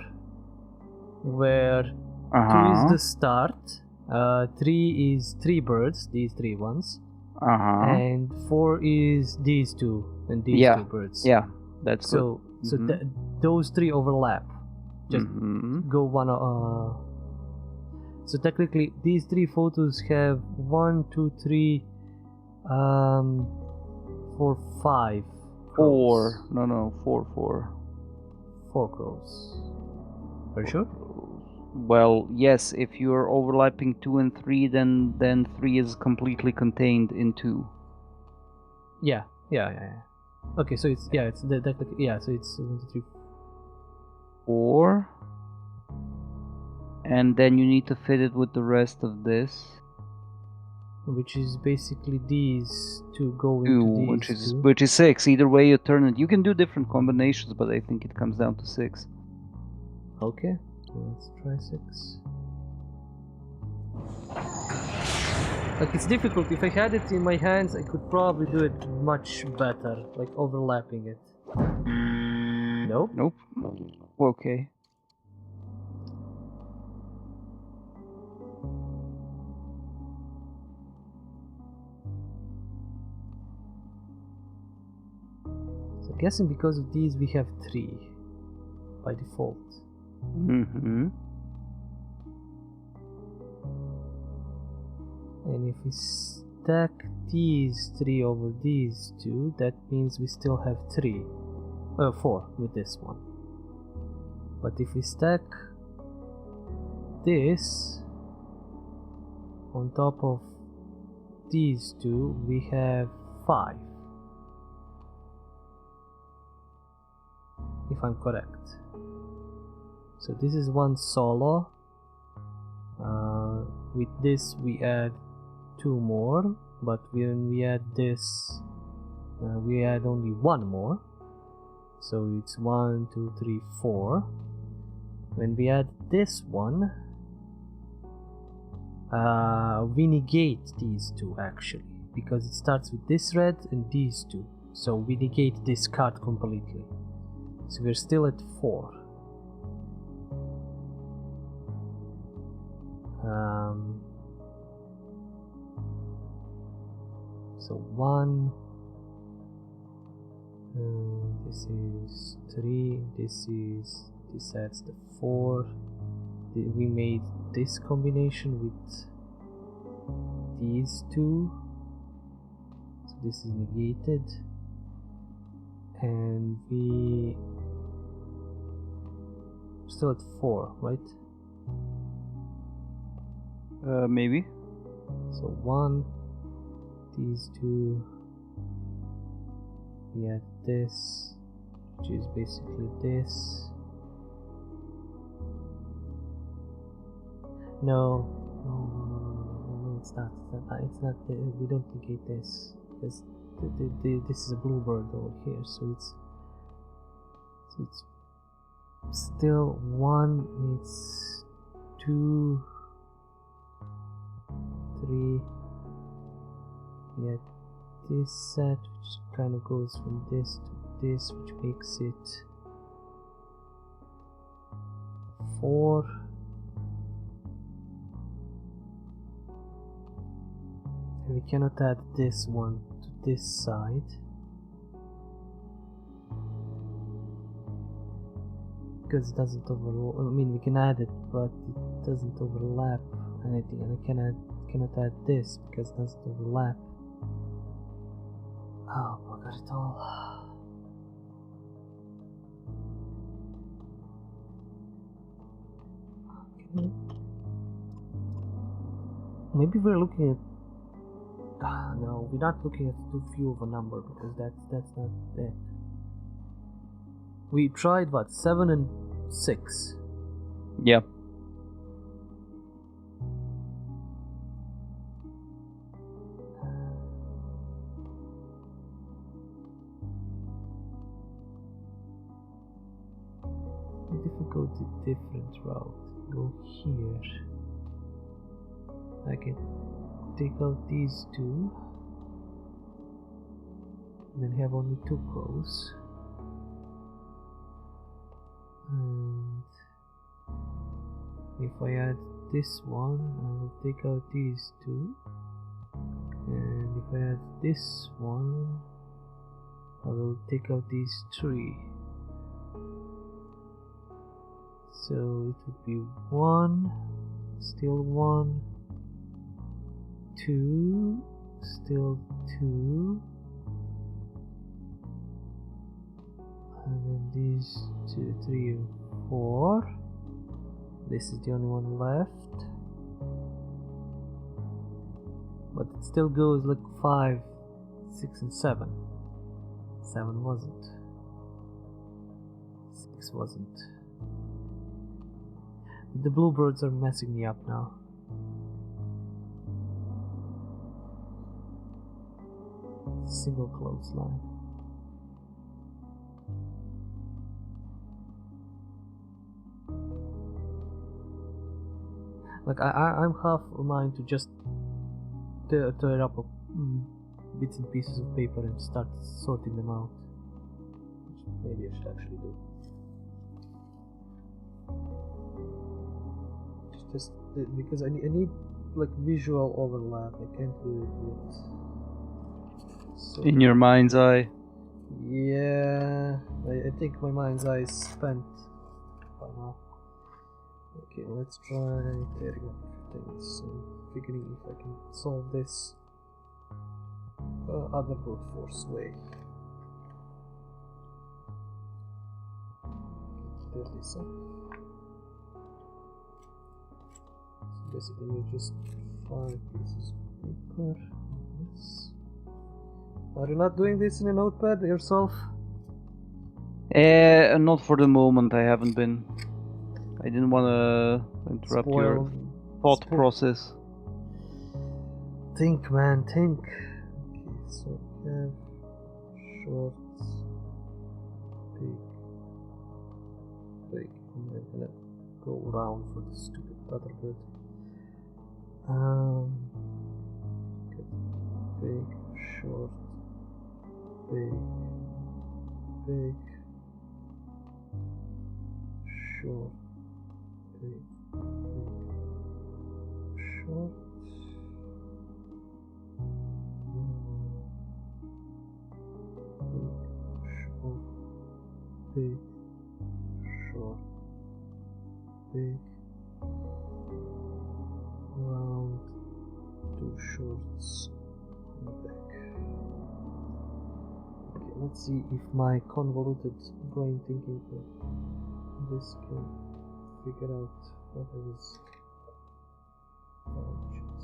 where 2 is the start, 3 is 3 birds, these 3 ones, and 4 is these 2 and these 2 birds.
Yeah, that's
so
good.
So those 3 overlap. Just go one. So technically, these 3 photos have 1, 2, 3, 4, 5.
4. No, 4.
4 crows. Are you sure?
Well, yes. If you're overlapping 2 and 3, then 3 is completely contained in 2.
Yeah. Okay, so it's technically So it's 1, 2, 3,
4. And then you need to fit it with the rest of this.
Which is basically these 2 go into these 2.
Which is 6. Either way you turn it. You can do different combinations, but I think it comes down to 6.
Okay, let's try 6. Like, it's difficult. If I had it in my hands, I could probably do it much better, like overlapping it. Nope.
Okay.
So guessing because of these we have 3 by default. And if we stack these 3 over these 2, that means we still have 4 with this one. But if we stack this on top of these 2, we have 5. If I'm correct. So this is one solo. With this we add 2 more, but when we add this, we add only 1 more. So it's 1, 2, 3, 4. When we add this one, we negate these 2 actually, because it starts with this red and these 2. So we negate this card completely. So we're still at 4. So 1, this is 3, this adds the 4. We made this combination with these 2, so this is negated, and we still at 4, right?
Maybe.
So 1, these 2, we add this, which is basically this. No, it's not. It's not. We don't negate this because this is a bluebird over here, so it's still 1. It's 2, 3. Yeah, this set, which kind of goes from this to this, which makes it 4. And we cannot add this one to this side because it doesn't overlap. I mean, we can add it, but it doesn't overlap anything, and I cannot add this because it doesn't overlap. Oh, I got it all. Okay. Maybe we're looking at. No, we're not looking at too few of a number because that's not that. We tried what, 7 and 6.
Yeah.
If we go to different route, go here. I can take out these 2 and then have only 2 rows. And if I add this one, I will take out these 2, and if I add this one, I will take out these 3. So it would be 1, still 1, 2, still 2, and then these 2, 3, and 4. This is the only one left, but it still goes like 5, 6, and 7. 7 wasn't. 6 wasn't. The bluebirds are messing me up now. Single clothesline. Like I'm half mind to just tear up bits and pieces of paper and start sorting them out, which maybe I should actually do. Just because I need like visual overlap. I can't do it with. So
In your mind's eye.
Yeah, I think my mind's eye is spent by now. Okay, let's try tearing up things and figuring if I can solve this. Other brute force way. Build this up. So basically you just 5 pieces of paper. Yes. Are you not doing this in a notepad yourself?
Not for the moment. I haven't been. I didn't want to interrupt your thought process.
Think, man, think. Okay, so we have short, big. I'm gonna go around for the stupid other bit. Big, short, big, big, short, big, short. Big, short, big, round, 2 shorts on the back. Okay, let's see if my convoluted brain thinking for this can figure out what I was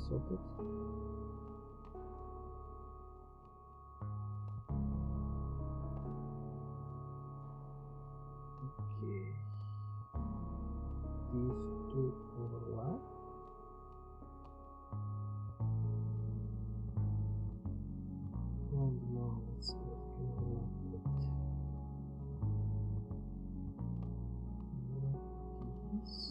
sorted. Okay, these 2 overlap. And now let's go overlap it. These.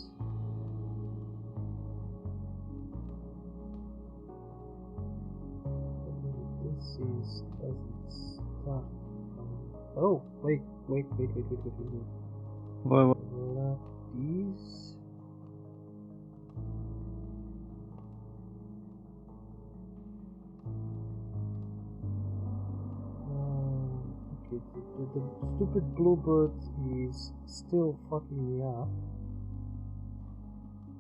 This is doesn't start from. Oh, wait.
What?
Overlap these. Okay, the stupid bluebird is still fucking me up.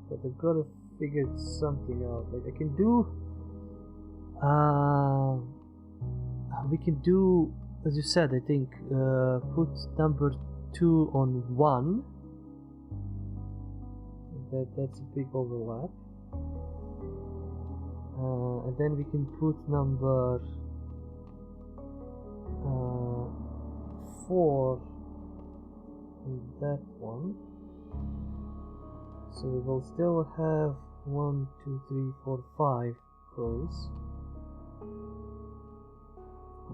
But I've gotta figure something out. Like I can do. We can do, as you said, I think, put number 2 on 1. That's a big overlap. And then we can put number 4 on that one. So we will still have 1, 2, 3, 4, 5 rows.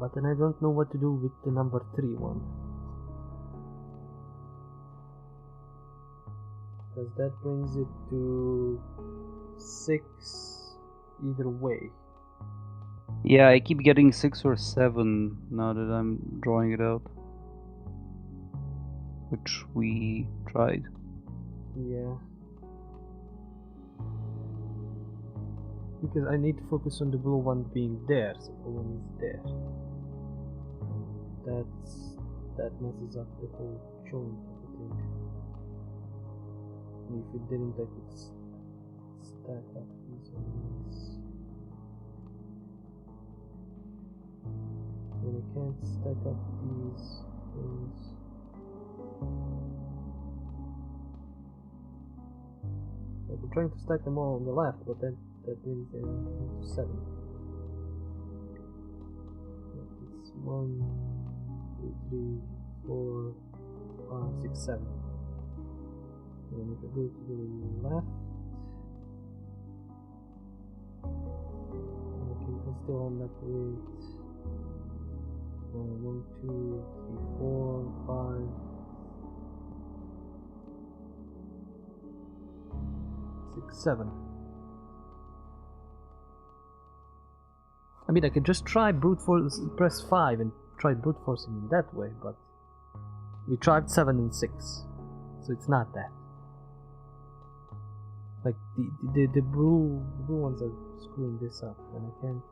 But then I don't know what to do with the number 3 one. Because that brings it to 6 either way.
Yeah, I keep getting 6 or 7 now that I'm drawing it out. Which we tried.
Yeah. Because I need to focus on the blue one being there, so blue one is there. That messes up the whole joint of the thing. And if it didn't, I could stack up these ones. And I can't stack up these ones. I'm trying to stack them all on the left, but then that brings them into 7. It's 1, 2, 3, 4, 5, 6, 7. And if I go to the left, I still end up with 1, 2, 3, 4, 5, 6, 7. I mean, I could just try brute force, press 5 and try brute forcing in that way, but we tried 7 and 6, so it's not that. Like the blue ones are screwing this up, and I can't.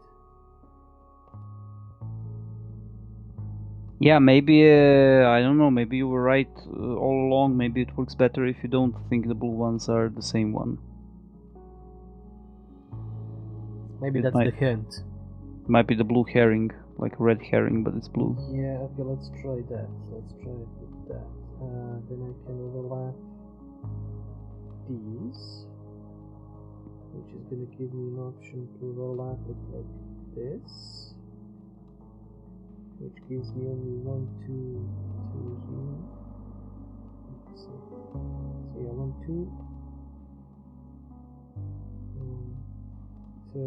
Yeah, maybe I don't know. Maybe you were right all along. Maybe it works better if you don't think the blue ones are the same one.
Maybe that's the hint.
Might be the blue herring, like a red herring, but it's blue.
Yeah, okay, let's try that. Let's try it with that. Then I can overlap these, which is gonna give me an option to overlap it like this, which gives me only 1, 2, 3. Let's see. So yeah, 1, 2,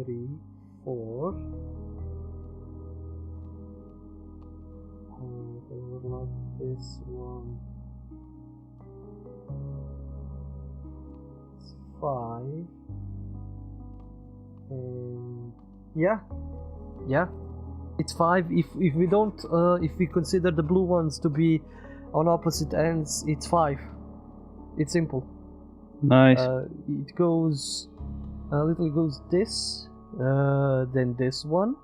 3, 4. Overlap this one. It's 5. And yeah, it's 5. If we don't, if we consider the blue ones to be on opposite ends, it's 5. It's simple.
Nice.
It goes literally goes this, then this one,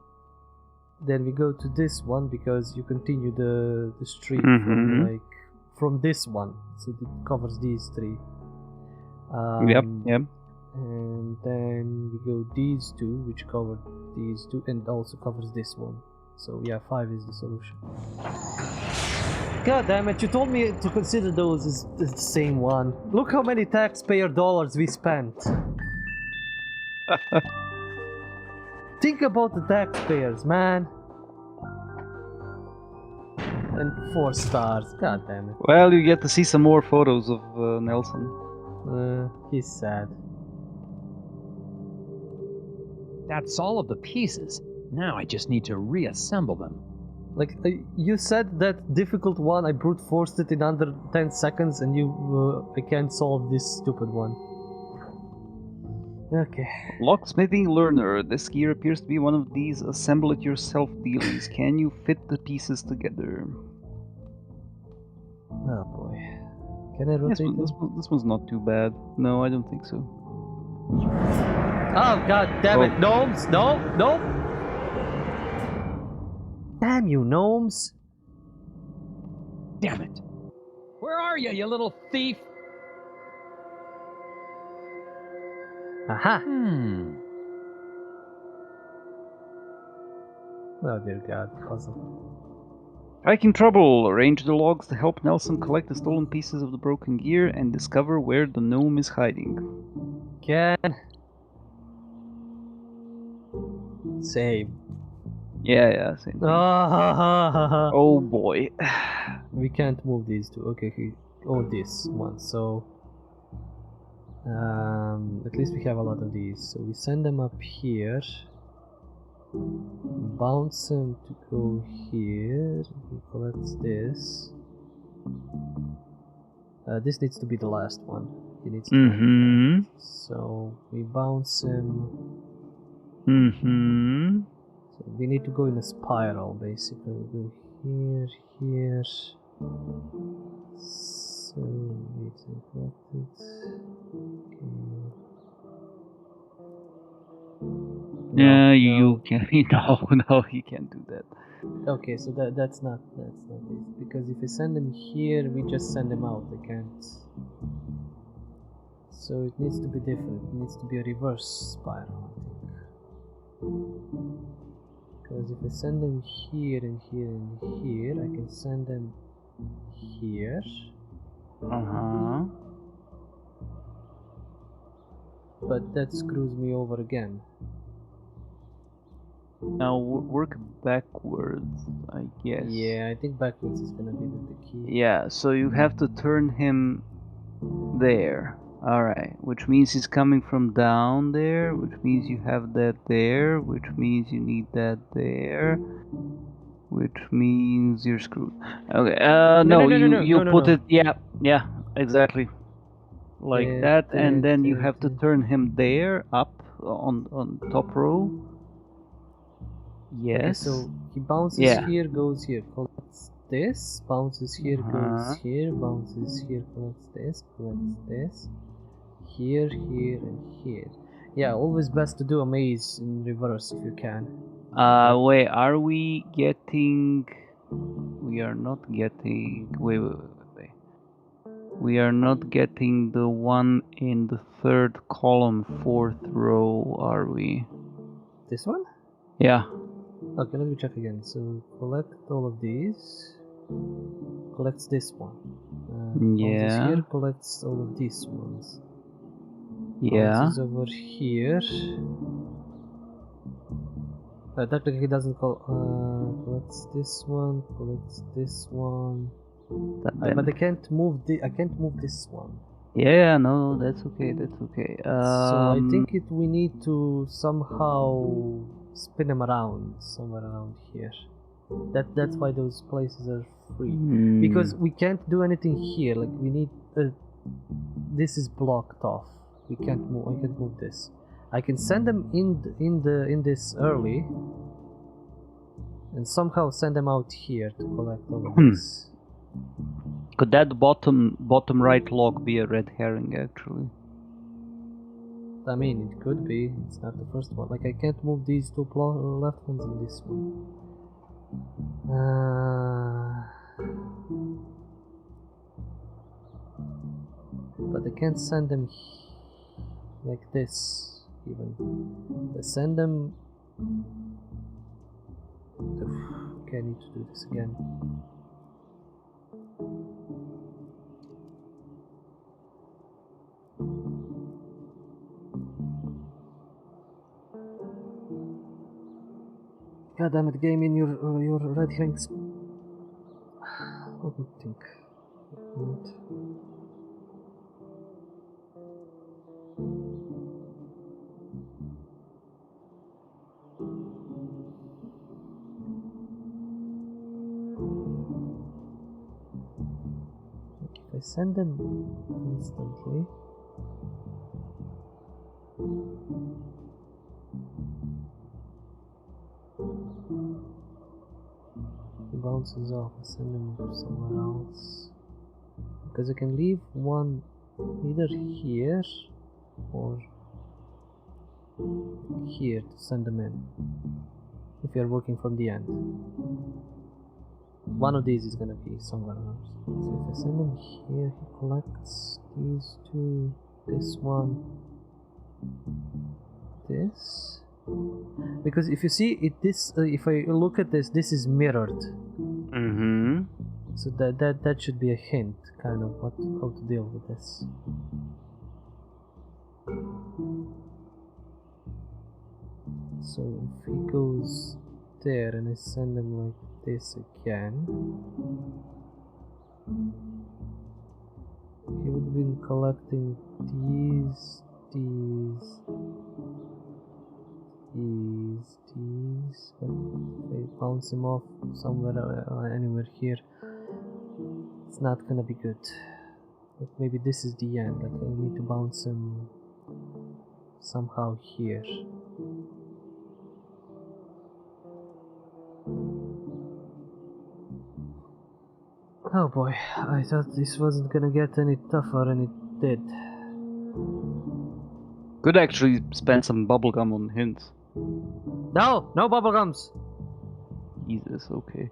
then we go to this one because you continue the street from this one, so it covers these 3.
Yep.
And then we go these 2, which cover these 2, and also covers this one. So yeah, 5 is the solution. God damn it! You told me to consider those as the same one. Look how many taxpayer dollars we spent. Think about the taxpayers, man. And 4 stars. God damn it.
Well, you get to see some more photos of Nelson.
He's sad.
That's all of the pieces. Now I just need to reassemble them.
Like, you said that difficult one, I brute forced it in under 10 seconds, and I can't solve this stupid one. Okay.
Locksmithing learner. This gear appears to be one of these assemble it yourself dealings. Can you fit the pieces together?
Oh boy. Can I rotate it?
This one's not too bad. No, I don't think so.
Oh god damn it, gnomes! No! Damn you, gnomes!
Damn it! Where are you, you little thief?
Aha! Oh dear god, puzzle.
Hiking trouble. Arrange the logs to help Nelson collect the stolen pieces of the broken gear and discover where the gnome is hiding.
Can... Save.
Yeah, same thing. Oh boy.
We can't move these 2. Okay, this one, so... at least we have a lot of these. So we send them up here. Bounce them to go here. He collects this. This needs to be the last one. He needs to So we bounce him. So we need to go in a spiral, basically. We go here. So we need to collect it.
Yeah, you can. No, you can't do that.
Okay, so that's not it. Because if we send them here, we just send them out. They can't. So it needs to be different. It needs to be a reverse spiral, I think. Because if I send them here and here and here, I can send them here. But that screws me over again.
Now work backwards, I guess.
Yeah, I think backwards is gonna be the key.
Yeah, so you have to turn him there. Alright, which means he's coming from down there, which means you have that there, which means you need that there, which means you're screwed. Okay, you put it, yeah, exactly. Like that, and then you have to turn him there, up, on top row. Yes.
Okay, so he bounces here, goes here, collects this, bounces here, goes here, bounces here, collects this, here, and here. Yeah, always best to do a maze in reverse if you can.
Wait, are we getting... We are not getting... Wait. We are not getting the one in the 3rd column, 4th row, are we?
This one?
Yeah.
Okay, let me check again. So collect all of these. Collects this one. Bounces
Yeah.
here, collects all of these ones.
Yeah.
Bounces over here. Technically doesn't collects this one, collects this one. But I can't move this one.
Yeah, no, that's okay, that's okay.
So I think we need to somehow spin them around somewhere around here. That's why those places are free. Because we can't do anything here. Like we need this is blocked off. We can't move. I can't move this. I can send them in this early, and somehow send them out here to collect all of this.
Could that bottom right log be a red herring actually?
I mean, it could be. It's not the first one. Like I can't move these two left ones and this one. But I can't send them like this even. I send them. Okay, I need to do this again. God damn it, game in your red herrings. Let me think. If I send them instantly. He bounces off, I send him somewhere else. Because I can leave one either here or here to send them in. If you're working from the end. One of these is gonna be somewhere else. So if I send him here, he collects these two, this one, this. Because if you see it, if I look at this, this is mirrored. So that should be a hint, kind of how to deal with this. So if he goes there and I send him like this again, he would have been collecting these, but if I bounce him off somewhere, anywhere here, it's not gonna be good. But maybe this is the end, like I need to bounce him somehow here. Oh boy, I thought this wasn't gonna get any tougher and it did.
Could actually spend some bubblegum on hints.
No bubblegums!
Jesus, okay.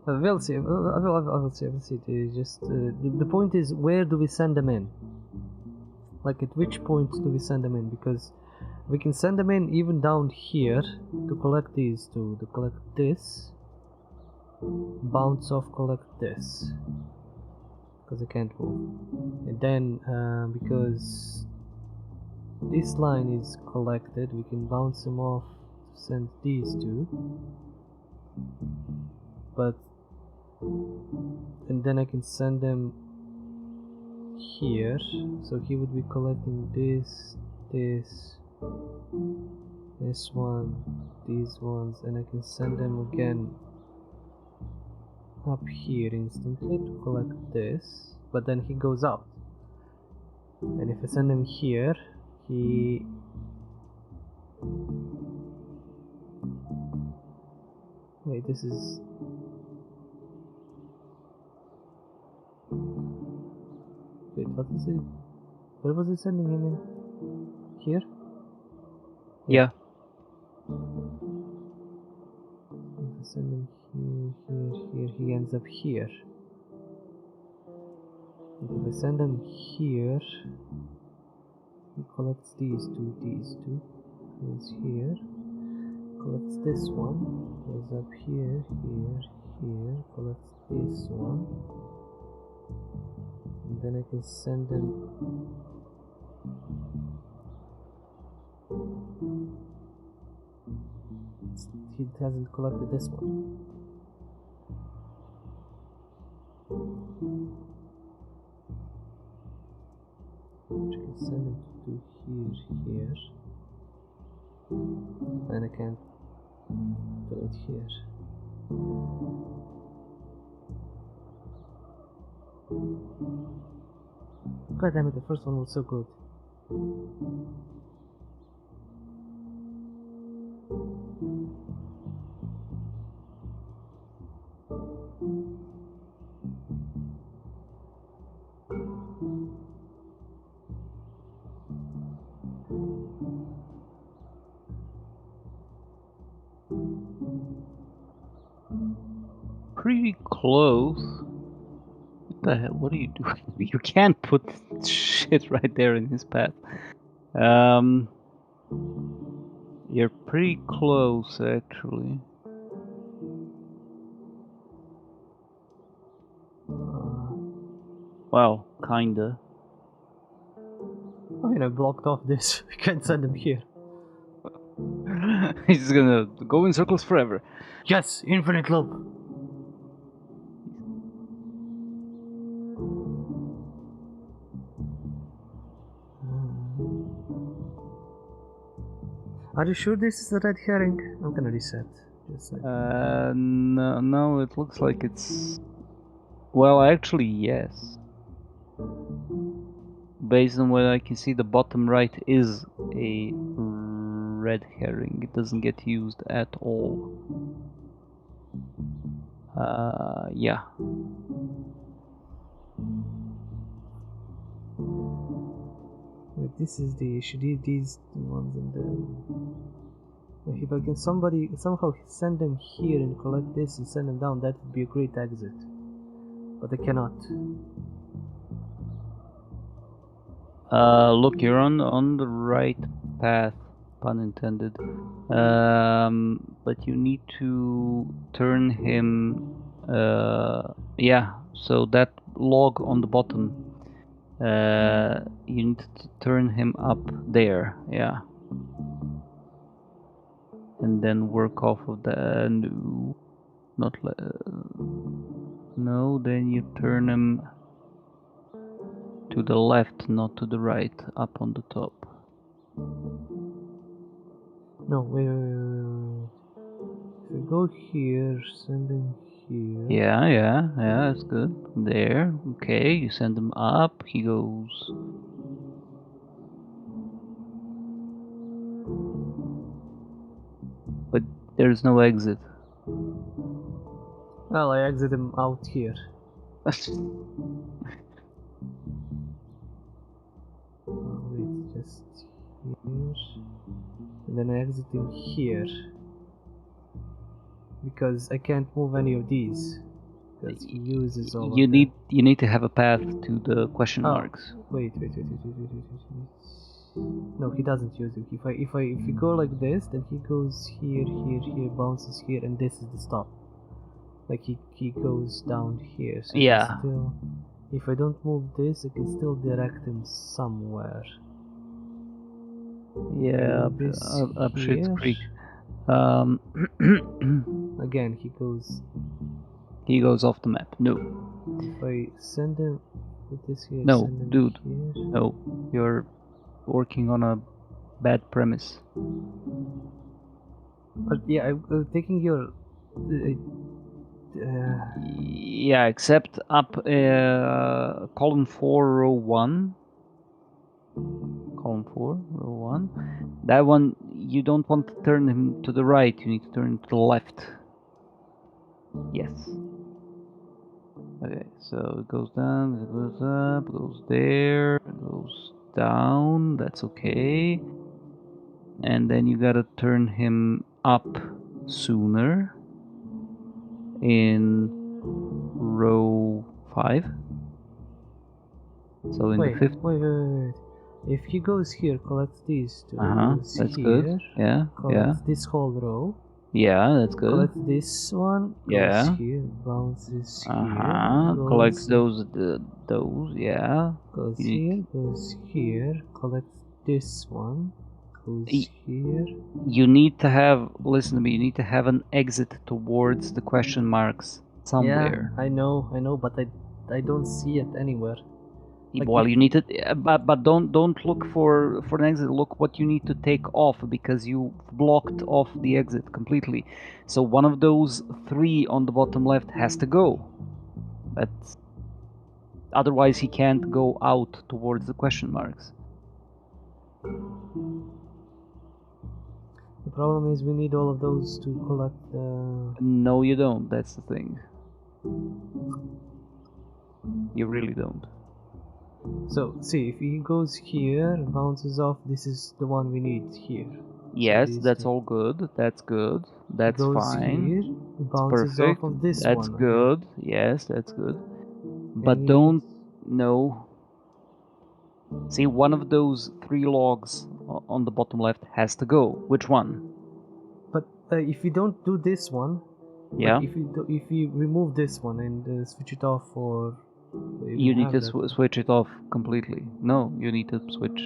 We'll see. I will see. The point is, where do we send them in? Like, at which point do we send them in? Because we can send them in even down here to collect these two. To collect this, bounce off, collect this. Because I can't move. And then, because this line is collected, we can bounce them off to send these two. But and then I can send them here, so he would be collecting this one, these ones, and I can send them again up here instantly to collect this, but then he goes out, and if I send him here, wait, this is wait, what is it? Where was it sending him in? Here?
Yeah.
If I send him here, he ends up here. And if I send him here, he collects these two, goes here, collects this one, goes up here, here, here, collects this one, and then I can send him. He hasn't collected this one. Which I can send him to here, and I can do it here. God damn it, the first one was so good.
Pretty close. What the hell? What are you doing? You can't put shit right there in his path. You're pretty close, actually. Well, kinda.
I mean, I blocked off this. I can't send him here.
He's gonna go in circles forever.
Yes, infinite loop. Are you sure this is a red herring? I'm gonna reset. Just like...
No, it looks like it's... Well, actually, yes. Based on what I can see, the bottom right is a red herring. It doesn't get used at all. Yeah.
Wait, this is the issue. These ones in the... If I can somehow send them here and collect this and send them down, that would be a great exit. But I cannot.
Look, you're on the right path, pun intended. But you need to turn him. Yeah. So that log on the bottom. You need to turn him up there. Yeah. And then work off of the no, then you turn him to the left, not to the right, up on the top.
No, wait. If I go here, send him here.
Yeah, that's good. There, okay, you send him up, he goes. But there's no exit.
Well, I exit him out here. Wait, just here. And then I exit him here. Because I can't move any of these. Because he uses all of them.
You need to have a path to the question marks.
Wait. No, he doesn't use it. If we go like this, then he goes here, bounces here, and this is the stop. Like he goes down here. So
yeah.
Still, if I don't move this, I can still direct him somewhere.
Yeah, up Shit's Creek.
Again, he goes.
He goes off the map. No.
If I send him, put this here.
No,
send him
dude.
Here.
No, you're working on a bad premise.
But yeah, I'm taking your.
Yeah, except up column 4, row 1. Column 4, row 1. That one, you don't want to turn him to the right, you need to turn him to the left. Yes. Okay, so it goes down, it goes up, it goes there, it goes down, that's okay. And then you gotta turn him up sooner in row 5. So in the fifth.
Wait. If he goes here, collects these two. Goes
That's
here,
good. Yeah,
collects this whole row.
yeah, that's good.
Collects this one. Goes
Yeah.
here, bounces here.
Collects
Goes,
those. Yeah.
goes
You need-
here, goes here. Collects this one. Goes here.
You need to have. Listen to me. You need to have an exit towards the question marks somewhere.
Yeah, I know, but I don't see it anywhere. Like
Well,
if-
you need to, but don't look for an exit. Look what you need to take off because you blocked off the exit completely. So one of those 3 on the bottom left has to go. That's otherwise he can't go out towards the question marks.
The problem is we need all of those to collect.
No, you don't. That's the thing. You really don't.
So see, if he goes here, bounces off. This is the one we need here.
Yes,
these
that's
two.
all good. That's good. That's
Goes
fine.
here, bounces
Perfect.
off of this
That's
one.
good. Yes, that's good. But
And
don't. No. See, one of those 3 logs on the bottom left has to go. Which one?
But if we don't do this one,
Yeah.
like if we remove this one and switch it off, or
You need to switch it off completely. No, you need to switch.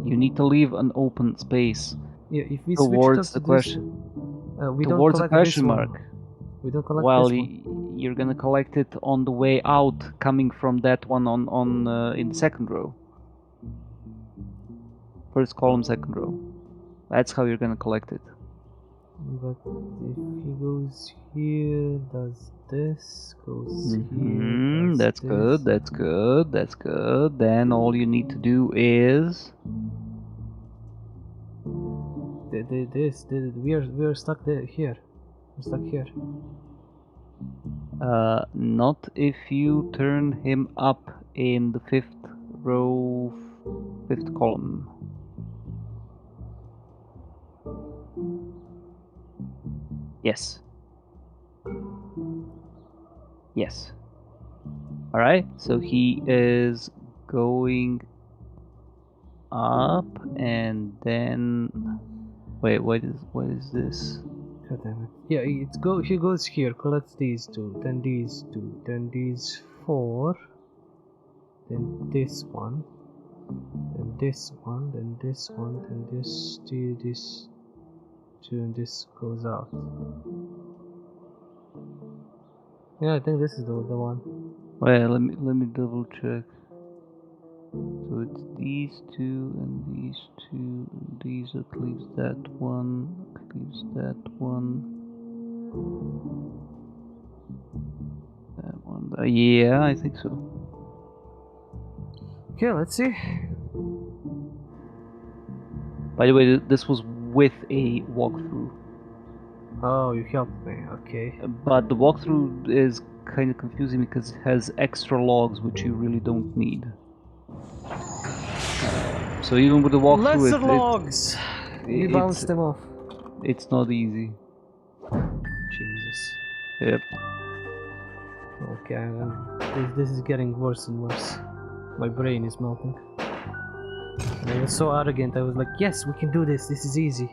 You need to leave an open space
yeah, if we
towards
switch it
the
off to
question.
this, we
Towards the
don't collect
question
this
mark.
One. We don't collect
Well,
this one.
you're gonna collect it on the way out, coming from that one on in the second row. First column, second row. That's how you're gonna collect it.
But if he goes here, does this, goes here, does
That's
this.
good. That's good. That's good. Then all you need to do is
We are stuck there. Here, we're stuck here.
not if you turn him up in the 5th row, 5th column. Yes. Yes. Alright, so he is going up and then wait, what is this?
God damn it. Yeah, he goes here, collects these two, then these two, then these 4, then this one, then this one, then this one, then this 2, this 2, and this goes out. Yeah, I think this is the one.
Wait, let me double check. So it's these 2 and these 2 and these, that leaves that one, leaves that one. That one. Yeah, I think so.
Okay, let's see.
By the way, this was with a walkthrough.
Oh, you helped me, okay.
But the walkthrough is kind of confusing because it has extra logs which you really don't need. So even with the walkthrough,
Lesser logs! We bounced them off.
It's not easy.
Jesus.
Yep.
Okay, this is getting worse and worse. My brain is melting. And I was so arrogant, I was like, yes, we can do this, this is easy.